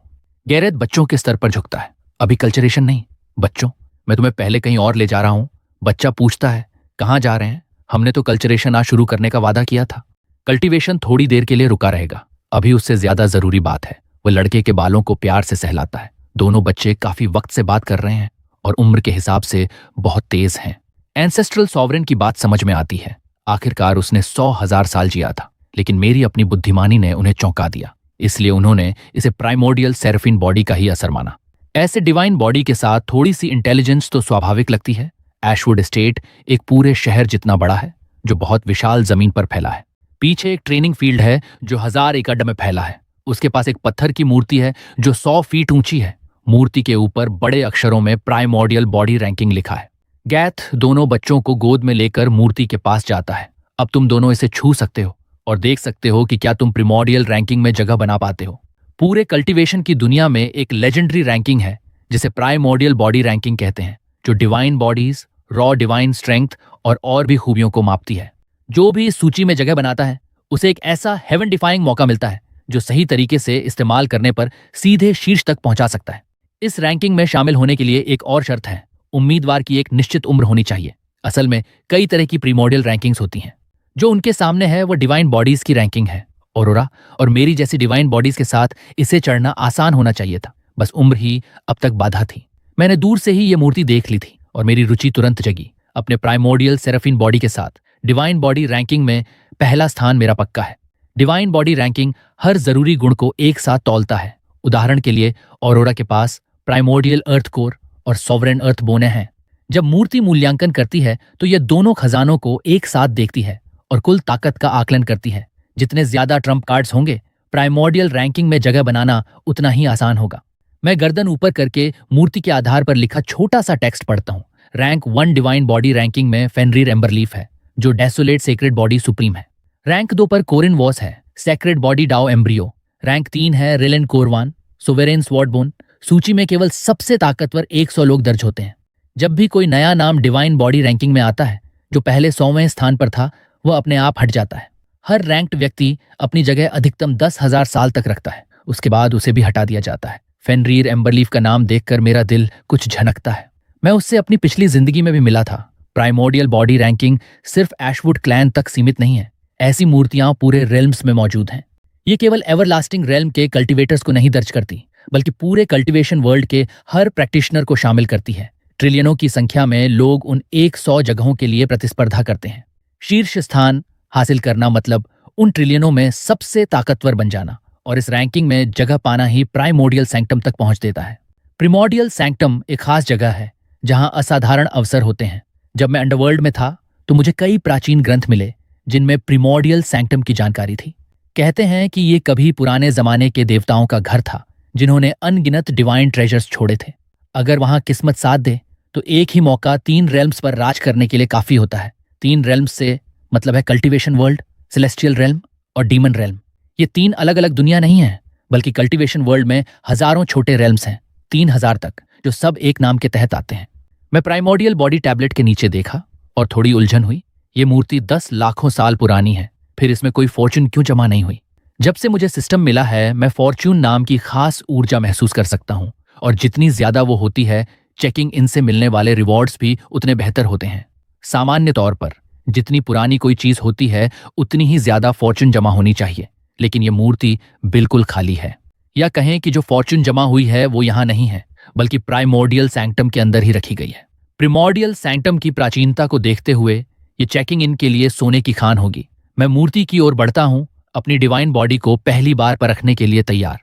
गैरेथ बच्चों के स्तर पर झुकता है। अभी कल्चरेशन नहीं, बच्चों, मैं तुम्हें पहले कहीं और ले जा रहा हूं। बच्चा पूछता है, कहां जा रहे हैं? हमने तो कल्चरेशन आज शुरू करने का वादा किया था। कल्टीवेशन थोड़ी देर के लिए रुका रहेगा। अभी उससे ज्यादा जरूरी बात है। वह लड़के के बालों को प्यार से सहलाता है। दोनों बच्चे काफी वक्त से बात कर रहे हैं और उम्र के हिसाब से बहुत तेज हैं। एंसेस्ट्रल सॉवरेन की बात समझ में आती है। आखिरकार उसने 100,000 साल जिया था, लेकिन मेरी अपनी बुद्धिमानी ने उन्हें चौंका दिया। इसलिए उन्होंने इसे प्राइमोर्डियल सेराफिन बॉडी का ही असर माना। ऐसे डिवाइन बॉडी के साथ थोड़ी सी इंटेलिजेंस तो स्वाभाविक लगती है। एशवुड एस्टेट एक पूरे शहर जितना बड़ा है, जो बहुत विशाल जमीन पर फैला है। पीछे एक ट्रेनिंग फील्ड है जो 1000 एकड़ में फैला है। उसके पास एक पत्थर की मूर्ति है जो 100 फीट ऊंची है। मूर्ति के ऊपर बड़े अक्षरों में प्राइमोर्डियल बॉडी रैंकिंग लिखा है। गैथ दोनों बच्चों को गोद में लेकर मूर्ति के पास जाता है। अब तुम दोनों इसे छू सकते हो और देख सकते हो कि क्या तुम प्रिमोर्डियल रैंकिंग में जगह बना पाते हो। पूरे कल्टीवेशन की दुनिया में एक लेजेंडरी रैंकिंग है जिसे प्राइमोर्डियल बॉडी रैंकिंग कहते हैं, जो divine bodies, raw divine strength और भी खूबियों को मापती है। जो भी इस सूची में जगह बनाता है, उसे एक ऐसा हेवन डिफाइंग मौका मिलता है जो सही तरीके से इस्तेमाल करने पर सीधे शीर्ष तक पहुंचा सकता है। इस रैंकिंग में शामिल होने के लिए एक और शर्त है, उम्मीदवार की एक निश्चित उम्र होनी चाहिए। असल में कई तरह की प्रीमोर्डियल रैंकिंग्स होती हैं। जो उनके सामने है वो डिवाइन बॉडीज की रैंकिंग है। औरोरा और मेरी जैसी डिवाइन बॉडीज के साथ इसे चढ़ना आसान होना चाहिए था। बस उम्र ही अब तक बाधा थी। मैंने दूर से ही ये मूर्ति देख ली थी और मेरी रुचि तुरंत जगी। अपने प्राइमोर्डियल सेराफिन बॉडी के साथ डिवाइन बॉडी रैंकिंग में पहला स्थान मेरा पक्का है। डिवाइन बॉडी रैंकिंग हर जरूरी गुण को एक साथ तौलता है। उदाहरण के लिए ऑरोरा के पास प्राइमोर्डियल अर्थ कोर और सॉवरेन अर्थ बोने हैं। जब मूर्ति मूल्यांकन करती है तो यह दोनों खजानों को एक साथ देखती है और कुल ताकत का आकलन करती है। जितने ज्यादा ट्रम्प कार्ड्स होंगे, प्राइमोर्डियल रैंकिंग में जगह बनाना उतना ही आसान होगा। मैं गर्दन ऊपर करके मूर्ति के आधार पर लिखा छोटा सा टेक्स्ट पढ़ता हूँ। रैंक 1 डिवाइन बॉडी रैंकिंग में फेनरीर एम्बरलीफ है, जो डेसोलेट सेक्रेड बॉडी सुप्रीम है। रैंक 2 पर कोरिन वॉस है, sacred body Dao embryo. Rank 3 है रिलेन कोरवान, सोवेरेन स्वॉर्डबोन। सूची में केवल सबसे ताकतवर 100 लोग दर्ज होते हैं। जब भी कोई नया नाम डिवाइन बॉडी रैंकिंग में आता है, जो पहले 100वें स्थान पर था, वह अपने आप हट जाता है। हर रैंक्ड व्यक्ति अपनी जगह अधिकतम 10,000 साल तक रखता है, उसके बाद उसे भी हटा दिया जाता है। फेनरीर एम्बरलीफ का नाम देखकर मेरा दिल कुछ झनकता है। मैं उससे अपनी पिछली जिंदगी में भी मिला था। प्राइमोर्डियल बॉडी रैंकिंग सिर्फ एशवुड क्लैन तक सीमित नहीं है, ऐसी मूर्तियां पूरे रेल्म्स में मौजूद हैं। ये केवल एवरलास्टिंग रेल्म के कल्टिवेटर्स को नहीं दर्ज करती, बल्कि पूरे कल्टिवेशन वर्ल्ड के हर प्रैक्टिशनर को शामिल करती है। ट्रिलियनों की संख्या में लोग उन 100 जगहों के लिए प्रतिस्पर्धा करते हैं। शीर्ष स्थान हासिल करना मतलब उन ट्रिलियनों में सबसे ताकतवर बन जाना, और इस रैंकिंग में जगह पाना ही प्राइमोर्डियल सैंक्टम तक पहुंच देता है। प्रिमोर्डियल सैंक्टम एक खास जगह है जहां असाधारण अवसर होते हैं। जब मैं अंडरवर्ल्ड में था तो मुझे कई प्राचीन ग्रंथ मिले जिनमें प्रिमोर्डियल सैंक्टम की जानकारी थी। कहते हैं कि ये कभी पुराने जमाने के देवताओं का घर था, जिन्होंने अनगिनत डिवाइन ट्रेजर्स छोड़े थे। अगर वहां किस्मत साथ दे तो एक ही मौका 3 रेल्म्स पर राज करने के लिए काफी होता है। 3 रेल्म्स से मतलब है कल्टिवेशन वर्ल्ड, सेलेस्टियल रेल्म और डीमन रेल्म। ये 3 अलग अलग दुनिया नहीं है, बल्कि कल्टिवेशन वर्ल्ड में हजारों छोटे रेल्म्स हैं, 3000 तक, जो सब एक नाम के तहत आते हैं। मैं प्राइमोर्डियल बॉडी टैबलेट के नीचे देखा और थोड़ी उलझन हुई। ये मूर्ति 10 लाखों साल पुरानी है, फिर इसमें कोई फॉर्चून क्यों जमा नहीं हुई? जब से मुझे सिस्टम मिला है, मैं फॉर्चून नाम की खास ऊर्जा महसूस कर सकता हूँ, और जितनी ज्यादा वो होती है, चेकिंग इनसे मिलने वाले रिवॉर्ड्स भी उतने बेहतर होते हैं। सामान्य तौर पर जितनी पुरानी कोई चीज होती है, उतनी ही ज्यादा फॉर्चून जमा होनी चाहिए, लेकिन ये मूर्ति बिल्कुल खाली है। या कहें कि जो फॉर्चून जमा हुई है वो यहाँ नहीं है, बल्कि प्राइमोर्डियल सैंक्टम के अंदर ही रखी गई है। प्रिमोर्डियल सैंक्टम की प्राचीनता को देखते हुए ये चेकिंग इन के लिए सोने की खान होगी। मैं मूर्ति की ओर बढ़ता हूँ, अपनी डिवाइन बॉडी को पहली बार परखने के लिए तैयार।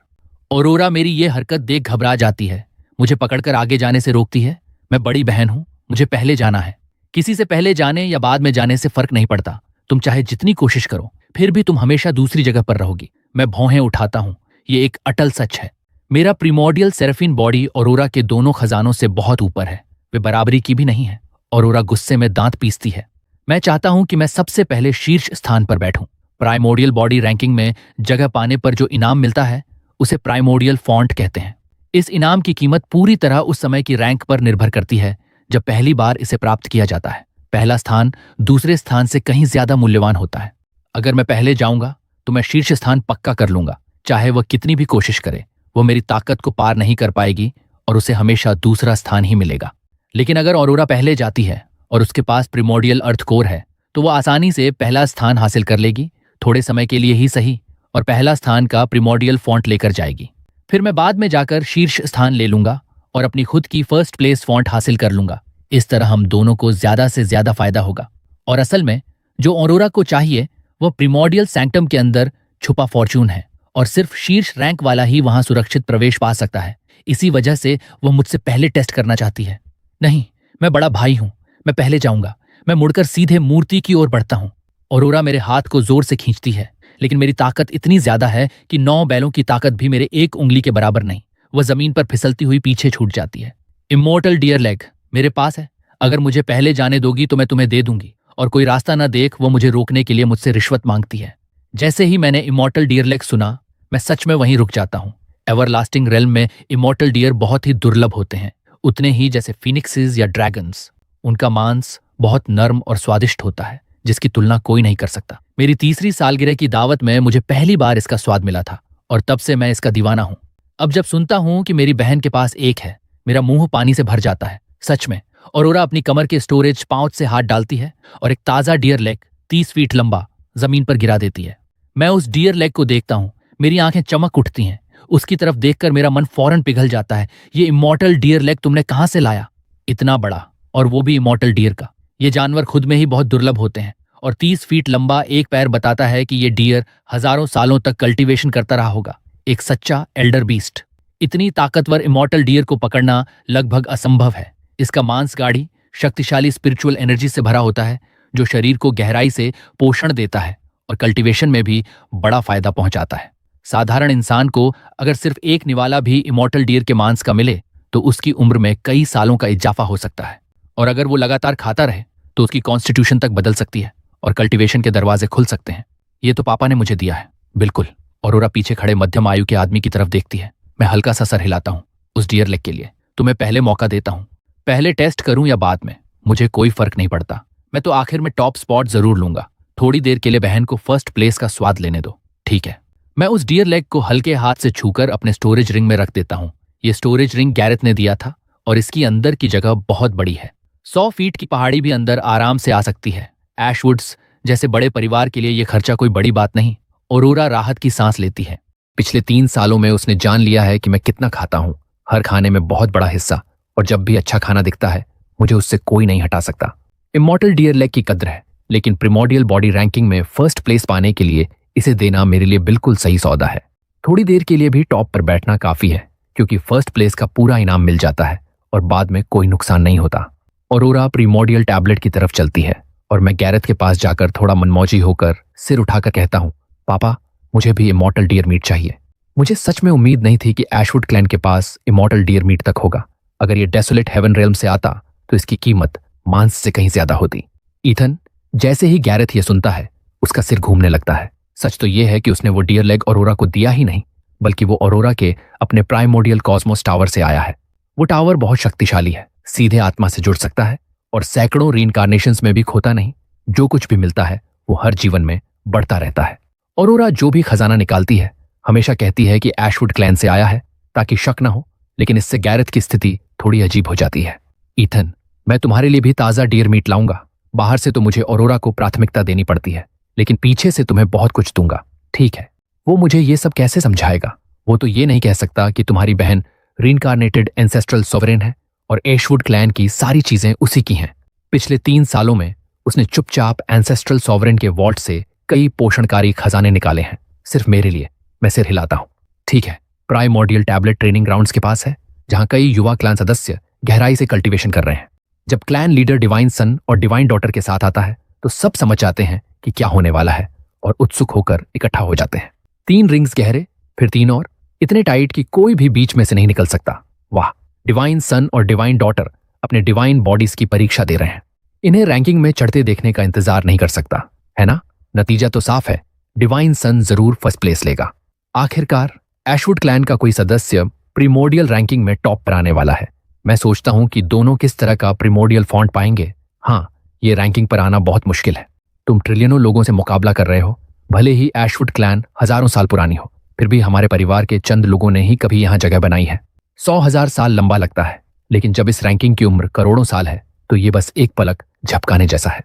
ऑरोरा मेरी ये हरकत देख घबरा जाती है, मुझे पकड़कर आगे जाने से रोकती है। मैं बड़ी बहन हूं, मुझे पहले जाना है। किसी से पहले जाने या बाद में जाने से फर्क नहीं पड़ता, तुम चाहे जितनी कोशिश करो, फिर भी तुम हमेशा दूसरी जगह पर रहोगी। मैं भौहें उठाता हूं, ये एक अटल सच है। मेरा प्रिमोर्डियल सेराफिन बॉडी ऑरोरा के दोनों खजानों से बहुत ऊपर है, वे बराबरी की भी नहीं है। ऑरोरा गुस्से में दांत पीसती है। मैं चाहता हूं कि मैं सबसे पहले शीर्ष स्थान पर बैठूं। प्राइमोर्डियल बॉडी रैंकिंग में जगह पाने पर जो इनाम मिलता है, उसे प्राइमोर्डियल फॉन्ट कहते हैं। इस इनाम की कीमत पूरी तरह उस समय की रैंक पर निर्भर करती है जब पहली बार इसे प्राप्त किया जाता है। पहला स्थान दूसरे स्थान से कहीं ज्यादा मूल्यवान होता है। अगर मैं पहले जाऊंगा तो मैं शीर्ष स्थान पक्का कर लूंगा, चाहे वह कितनी भी कोशिश करे। वो मेरी ताकत को पार नहीं कर पाएगी और उसे हमेशा दूसरा स्थान ही मिलेगा। लेकिन अगर ऑरोरा पहले जाती है और उसके पास प्रिमोर्डियल अर्थ कोर है, तो वह आसानी से पहला स्थान हासिल कर लेगी, थोड़े समय के लिए ही सही, और पहला स्थान का प्रिमोर्डियल फॉन्ट लेकर जाएगी। फिर मैं बाद में जाकर शीर्ष स्थान ले लूंगा और अपनी खुद की फर्स्ट प्लेस फॉन्ट हासिल कर लूंगा। इस तरह हम दोनों को ज्यादा से ज्यादा फायदा होगा। और असल में जो ऑरोरा को चाहिए वह प्रिमोर्डियल सैंक्टम के अंदर छुपा फॉर्चून है, और सिर्फ शीर्ष रैंक वाला ही वहां सुरक्षित प्रवेश पा सकता है। इसी वजह से वह मुझसे पहले टेस्ट करना चाहती है। नहीं, मैं बड़ा भाई हूं, मैं पहले जाऊंगा। मैं मुड़कर सीधे मूर्ति की ओर बढ़ता हूं। ऑरोरा मेरे हाथ को जोर से खींचती है, लेकिन मेरी ताकत इतनी ज्यादा है कि 9 बैलों की ताकत भी मेरे एक उंगली के बराबर नहीं। वह जमीन पर फिसलती हुई पीछे छूट जाती है। इमोर्टल डियर लेग मेरे पास है, अगर मुझे पहले जाने दोगी तो मैं तुम्हें दे दूंगी, और कोई रास्ता न देख वो मुझे रोकने के लिए मुझसे रिश्वत मांगती है। जैसे ही मैंने इमोर्टल डियर लेग सुना, मैं सच में वहीं रुक जाता हूँ। एवरलास्टिंग रेल्म में इमोर्टल डियर बहुत ही दुर्लभ होते हैं, उतने ही जैसे फिनिक्सेस या ड्रैगन्स। उनका मांस बहुत नर्म और स्वादिष्ट होता है, जिसकी तुलना कोई नहीं कर सकता। मेरी तीसरी सालगिरह की दावत में मुझे पहली बार इसका स्वाद मिला था, और तब से मैं इसका दीवाना हूं। अब जब सुनता हूं कि मेरी बहन के पास एक है, मेरा मुंह पानी से भर जाता है। सच में। ऑरोरा अपनी कमर के स्टोरेज पाउच से हाथ डालती है और एक ताजा डियर लेग 30 फीट लंबा जमीन पर गिरा देती है। मैं उस डियर लेग को देखता हूं, मेरी आंखें चमक उठती हैं। उसकी तरफ देखकर मेरा मन फौरन पिघल जाता है। ये इमॉर्टल डियर लेग तुमने कहां से लाया? इतना बड़ा, और वो भी इमॉर्टल डियर का। ये जानवर खुद में ही बहुत दुर्लभ होते हैं और 30 फीट लंबा एक पैर बताता है कि ये डियर हजारों सालों तक कल्टीवेशन करता रहा होगा। एक सच्चा एल्डर बीस्ट। इतनी ताकतवर इमॉर्टल डियर को पकड़ना लगभग असंभव है। इसका मांस गाढ़ी शक्तिशाली स्पिरिचुअल एनर्जी से भरा होता है जो शरीर को गहराई से पोषण देता है और कल्टीवेशन में भी बड़ा फायदा पहुंचाता है। साधारण इंसान को अगर सिर्फ एक निवाला भी इमॉर्टल डियर के मांस का मिले तो उसकी उम्र में कई सालों का इजाफा हो सकता है, और अगर वो लगातार खाता रहे तो उसकी कॉन्स्टिट्यूशन तक बदल सकती है और कल्टीवेशन के दरवाजे खुल सकते हैं। ये तो पापा ने मुझे दिया है। बिल्कुल। औरोरा पीछे खड़े मध्यम आयु के आदमी की तरफ देखती है। मैं हल्का सा सर हिलाता हूँ। उस डियर लेग के लिए तुम्हें पहले मौका देता हूँ। पहले टेस्ट करूं या बाद में, मुझे कोई फर्क नहीं पड़ता। मैं तो आखिर में टॉप स्पॉट जरूर लूंगा। थोड़ी देर के लिए बहन को फर्स्ट प्लेस का स्वाद लेने दो, ठीक है? मैं उस डियर लेग को हल्के हाथ से छूकर अपने स्टोरेज रिंग में रख देता हूँ। ये स्टोरेज रिंग गैरेथ ने दिया था और इसकी अंदर की जगह बहुत बड़ी है। 100 फीट की पहाड़ी भी अंदर आराम से आ सकती है। एशवुड्स जैसे बड़े परिवार के लिए यह खर्चा कोई बड़ी बात नहीं। औरोरा राहत की सांस लेती है। पिछले 3 सालों में उसने जान लिया है कि मैं कितना खाता हूँ। हर खाने में बहुत बड़ा हिस्सा, और जब भी अच्छा खाना दिखता है मुझे उससे कोई नहीं हटा सकता। इमॉर्टल डियर लेग की कद्र है, लेकिन प्रिमोडियल बॉडी रैंकिंग में फर्स्ट प्लेस पाने के लिए इसे देना मेरे लिए बिल्कुल सही सौदा है। थोड़ी देर के लिए भी टॉप पर बैठना काफी है, क्योंकि फर्स्ट प्लेस का पूरा इनाम मिल जाता है और बाद में कोई नुकसान नहीं होता। औरोरा प्रीमोडियल टैबलेट की तरफ चलती है और मैं गैरेथ के पास जाकर थोड़ा मनमौजी होकर सिर उठाकर कहता हूँ, पापा मुझे भी इमॉर्टल डियर मीट चाहिए। मुझे सच में उम्मीद नहीं थी कि एशवुड क्लैन के पास इमॉर्टल डियर मीट तक होगा। अगर ये डेसोलेट हेवन रेल्म से आता तो इसकी कीमत मांस से कहीं ज्यादा होती। ईथन, जैसे ही गैरेथ ये सुनता है उसका सिर घूमने लगता है। सच तो यह है कि उसने वो डियर लेग औरोरा को दिया ही नहीं, बल्कि वो औरोरा के अपने प्राइमोडियल कॉस्मोस टावर से आया है। वो टावर बहुत शक्तिशाली है, सीधे आत्मा से जुड़ सकता है और सैकड़ों रीइंकार्नेशंस में भी खोता नहीं। जो कुछ भी मिलता है वो हर जीवन में बढ़ता रहता है। औरोरा जो भी खजाना निकालती है हमेशा कहती है कि एशवुड क्लैन से आया है, ताकि शक न हो, लेकिन इससे गैरेथ की स्थिति थोड़ी अजीब हो जाती है। ईथन, मैं तुम्हारे लिए भी ताज़ा डियर मीट लाऊंगा। बाहर से तो मुझे औरोरा को प्राथमिकता देनी पड़ती है, लेकिन पीछे से तुम्हें बहुत कुछ दूंगा, ठीक है? वो मुझे ये सब कैसे समझाएगा? वो तो ये नहीं कह सकता कि तुम्हारी बहन रीइंकार्नेटेड एंसेस्ट्रल सोवरेन है और एशवुड क्लैन की सारी चीजें उसी की हैं। पिछले 3 सालों में उसने चुपचाप एंसेस्ट्रल सोवरेन के वॉल्ट से कई पोषणकारी खजाने निकाले हैं, सिर्फ मेरे लिए। मैं सिर हिलाता हूँ। ठीक है, प्राइमोडियल टैबलेट ट्रेनिंग ग्राउंड्स के पास है, जहां कई युवा क्लैन सदस्य गहराई से कल्टीवेशन कर रहे हैं। जब क्लैन लीडर डिवाइन सन और डिवाइन डॉटर के साथ आता है तो सब समझ जाते हैं कि क्या होने वाला है और उत्सुक होकर इकट्ठा हो जाते हैं। 3 रिंग्स गहरे, फिर 3 और, इतने टाइट कि कोई भी बीच में से नहीं निकल सकता। वाह, डिवाइन सन और डिवाइन डॉटर अपने डिवाइन बॉडीज की परीक्षा दे रहे हैं। इन्हें रैंकिंग में चढ़ते देखने का इंतजार नहीं कर सकता, है ना? नतीजा तो साफ है, डिवाइन सन जरूर फर्स्ट प्लेस लेगा। आखिरकार एशवुड क्लैन का कोई सदस्य प्रीमोडियल रैंकिंग में टॉप पर आने वाला है। मैं सोचता हूं कि दोनों किस तरह का प्रीमोडियल फॉन्ट पाएंगे। हाँ, ये रैंकिंग पर आना बहुत मुश्किल है। तुम ट्रिलियनों लोगों से मुकाबला कर रहे हो। भले ही एशवुड क्लैन हजारों साल पुरानी हो, फिर भी हमारे परिवार के चंद लोगों ने ही कभी यहां जगह बनाई है। 100,000 साल लंबा लगता है, लेकिन जब इस रैंकिंग की उम्र करोड़ों साल है तो ये बस एक पलक झपकाने जैसा है।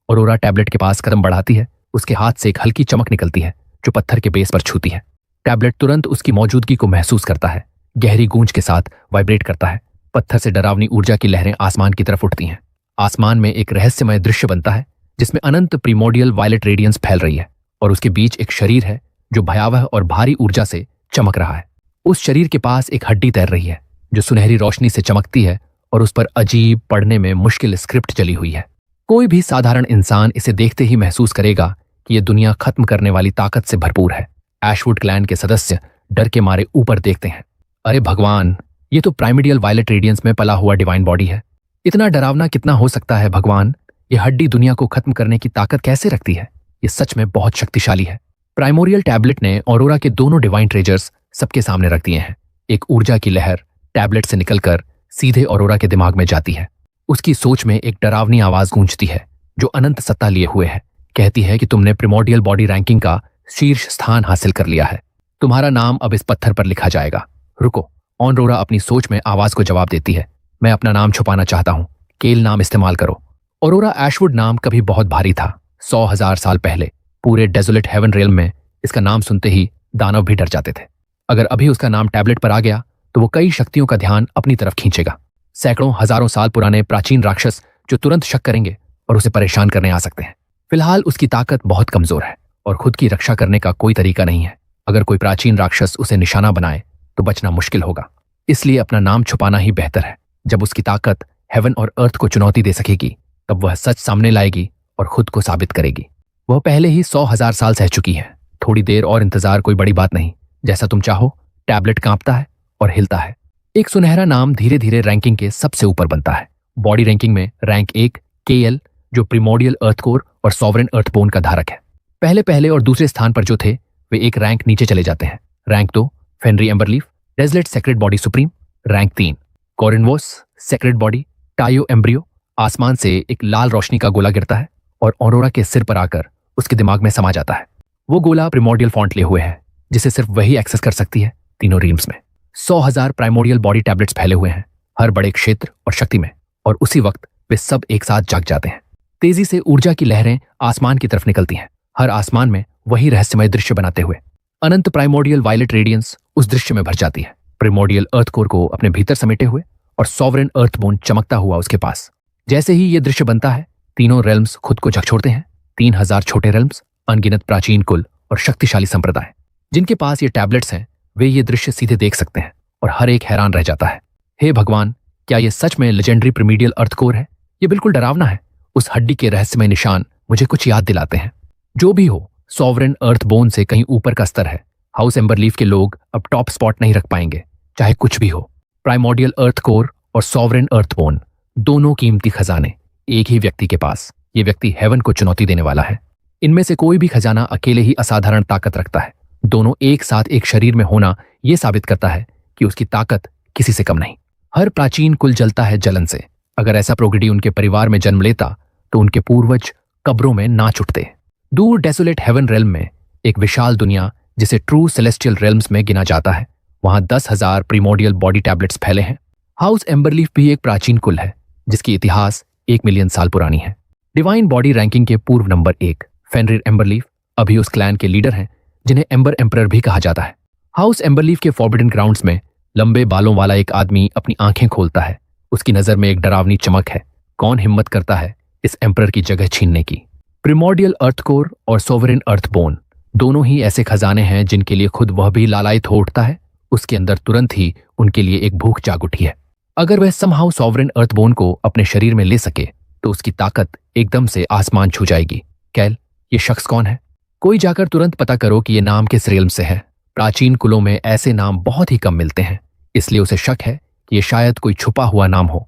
औरोरा टैबलेट के पास कदम बढ़ाती है। उसके हाथ से एक हल्की चमक निकलती है जो पत्थर के बेस पर छूती है। टैबलेट तुरंत उसकी मौजूदगी को महसूस करता है, गहरी गूंज के साथ वाइब्रेट करता है। पत्थर से डरावनी ऊर्जा की लहरें आसमान की तरफ उठती हैं। आसमान में एक रहस्यमय दृश्य बनता है जिसमें अनंत प्रीमोडियल वायलेट रेडियंस फैल रही है और उसके बीच एक शरीर है जो भयावह और भारी ऊर्जा से चमक रहा है। उस शरीर के पास एक हड्डी तैर रही है जो सुनहरी रोशनी से चमकती है और उस पर अजीब, पढ़ने में मुश्किल स्क्रिप्ट चली हुई है। कोई भी साधारण इंसान इसे देखते ही महसूस करेगा कि यह दुनिया खत्म करने वाली ताकत से भरपूर है। एशवुड क्लैन के सदस्य डर के मारे ऊपर देखते हैं। अरे भगवान, ये तो प्राइमोडियल वायलेट रेडियंस में पला हुआ डिवाइन बॉडी है। इतना डरावना कितना हो सकता है भगवान? ये हड्डी दुनिया को खत्म करने की ताकत कैसे रखती है? ये सच में बहुत शक्तिशाली है। प्राइमोरियल टैबलेट ने औरोरा के दोनों डिवाइन ट्रेजर्स सबके सामने रख दिए हैं। एक ऊर्जा की लहर टैबलेट से निकलकर सीधे औरोरा के दिमाग में जाती है। उसकी सोच में एक डरावनी आवाज गूंजती है जो अनंत सत्ता लिए हुए है। कहती है कि तुमने प्रीमोडियल बॉडी रैंकिंग का शीर्ष स्थान हासिल कर लिया है। तुम्हारा नाम अब इस पत्थर पर लिखा जाएगा। रुको, ऑनरोरा अपनी सोच में आवाज को जवाब देती है। मैं अपना नाम छुपाना चाहता हूं, केल नाम इस्तेमाल करो। औरोरा एशवुड नाम कभी बहुत भारी था। 100,000 साल पहले पूरे डेजोलेट हेवन रेल में इसका नाम सुनते ही दानव भी डर जाते थे। अगर अभी उसका नाम टैबलेट पर आ गया तो वो कई शक्तियों का ध्यान अपनी तरफ खींचेगा। सैकड़ों हजारों साल पुराने प्राचीन राक्षस जो तुरंत शक करेंगे और उसे परेशान करने आ सकते हैं। फिलहाल उसकी ताकत बहुत कमजोर है और खुद की रक्षा करने का कोई तरीका नहीं है। अगर कोई प्राचीन राक्षस उसे निशाना बनाए तो बचना मुश्किल होगा, इसलिए अपना नाम छुपाना ही बेहतर है। जब उसकी ताकत हेवन और अर्थ को चुनौती दे सकेगी तब वह सच सामने लाएगी और खुद को साबित करेगी। वह पहले ही 100,000 साल सह चुकी है। थोड़ी देर और इंतजार कोई बड़ी बात नहीं। जैसा तुम चाहो। टैबलेट कांपता है और हिलता है। एक सुनहरा नाम धीरे धीरे रैंकिंग के सबसे ऊपर बनता है। बॉडी रैंकिंग में रैंक 1 KL, जो प्रिमोडियल अर्थ कोर और सॉवरेन अर्थबोन का धारक है। पहले पहले और दूसरे स्थान पर जो थे वे एक रैंक नीचे चले जाते हैं। रैंक 2 फेनरी एम्बरलीफ, डेजलेट secret body supreme. Rank 3 Corinvos, secret body, Tayo Embryo. आसमान से एक लाल रोशनी का गोला गिरता है और ऑरोरा के सिर पर आकर उसके दिमाग में समा जाता है। वो गोला प्रिमोडियल फॉन्ट लिए हुए है जिसे सिर्फ वही एक्सेस कर सकती है तीनों रीम्स में। 100,000 प्राइमोडियल बॉडी टैबलेट्स फैले हुए हैं हर बड़े क्षेत्र और शक्ति में, और उसी वक्त वे सब एक साथ जाग जाते हैं। तेजी से ऊर्जा की लहरें आसमान की तरफ निकलती हैं, हर आसमान में वही रहस्यमय दृश्य बनाते हुए। अनंत प्राइमोडियल वायलेट रेडियंस उस दृश्य में भर जाती है, प्रिमोडियल अर्थ कोर को अपने भीतर समेटे हुए, और सॉवरेन अर्थबोन चमकता हुआ उसके पास। जैसे ही यह दृश्य बनता है तीनों रेल्म्स खुद को झकझोरते हैं। 3000 छोटे रेल्म्स, अनगिनत प्राचीन कुल और शक्तिशाली संप्रदाय जिनके पास ये टैबलेट्स हैं, वे ये दृश्य सीधे देख सकते हैं और हर एक हैरान रह जाता है। हे भगवान, क्या ये सच में लेजेंडरी प्रिमीडियल अर्थ कोर है? ये बिल्कुल डरावना है। उस हड्डी के रहस्यमय निशान मुझे कुछ याद दिलाते हैं। जो भी हो, सॉवरेन अर्थबोन से कहीं ऊपर का स्तर है। हाउस एम्बरलीफ के लोग अब टॉप स्पॉट नहीं रख पाएंगे, चाहे कुछ भी हो। प्राइमोडियल अर्थ कोर और सॉवरेन अर्थबोन, दोनों कीमती खजाने एक ही व्यक्ति के पास। ये व्यक्ति हेवन को चुनौती देने वाला है। इनमें से कोई भी खजाना अकेले ही असाधारण ताकत रखता है। दोनों एक साथ एक शरीर में होना यह साबित करता है कि उसकी ताकत किसी से कम नहीं। हर प्राचीन कुल जलता है जलन से। अगर ऐसा प्रोगिडी उनके परिवार में जन्म लेता तो उनके पूर्वज कब्रों में नाच उठते। दूर डेसोलेट हेवन रेल्म में, एक विशाल दुनिया जिसे ट्रू सेलेस्टियल रेल्म्स में गिना जाता है, वहां 10,000 प्रीमोडियल बॉडी टैबलेट्स फैले हैं। हाउस एम्बरलीफ भी एक प्राचीन कुल है जिसकी इतिहास 1 मिलियन साल पुरानी है। डिवाइन बॉडी रैंकिंग के पूर्व नंबर 1 फेनरिर एम्बरलीफ अभी उस क्लैन के लीडर हैं जिन्हें एम्बर एम्परर भी कहा जाता है। हाउस एम्बरलीफ के फॉरबिडन ग्राउंड्स में लंबे बालों वाला एक आदमी अपनी आंखें खोलता है। उसकी नजर में एक डरावनी चमक है। कौन हिम्मत करता है इस एम्परर की जगह छीनने की? प्रिमोडियल अर्थ कोर और सोवरेन अर्थबोन दोनों ही ऐसे खजाने हैं जिनके लिए खुद वह भी लालायित हो उठता है। उसके अंदर तुरंत ही उनके लिए एक भूख जाग उठी है। अगर वह समहाउ सॉवरेन अर्थबोन को अपने शरीर में ले सके तो उसकी ताकत एकदम से आसमान छू जाएगी। कैल, ये शख्स कौन है? कोई जाकर तुरंत पता करो कि ये नाम किस रेल्म से है। प्राचीन कुलों में ऐसे नाम बहुत ही कम मिलते हैं, इसलिए उसे शक है कि ये शायद कोई छुपा हुआ नाम हो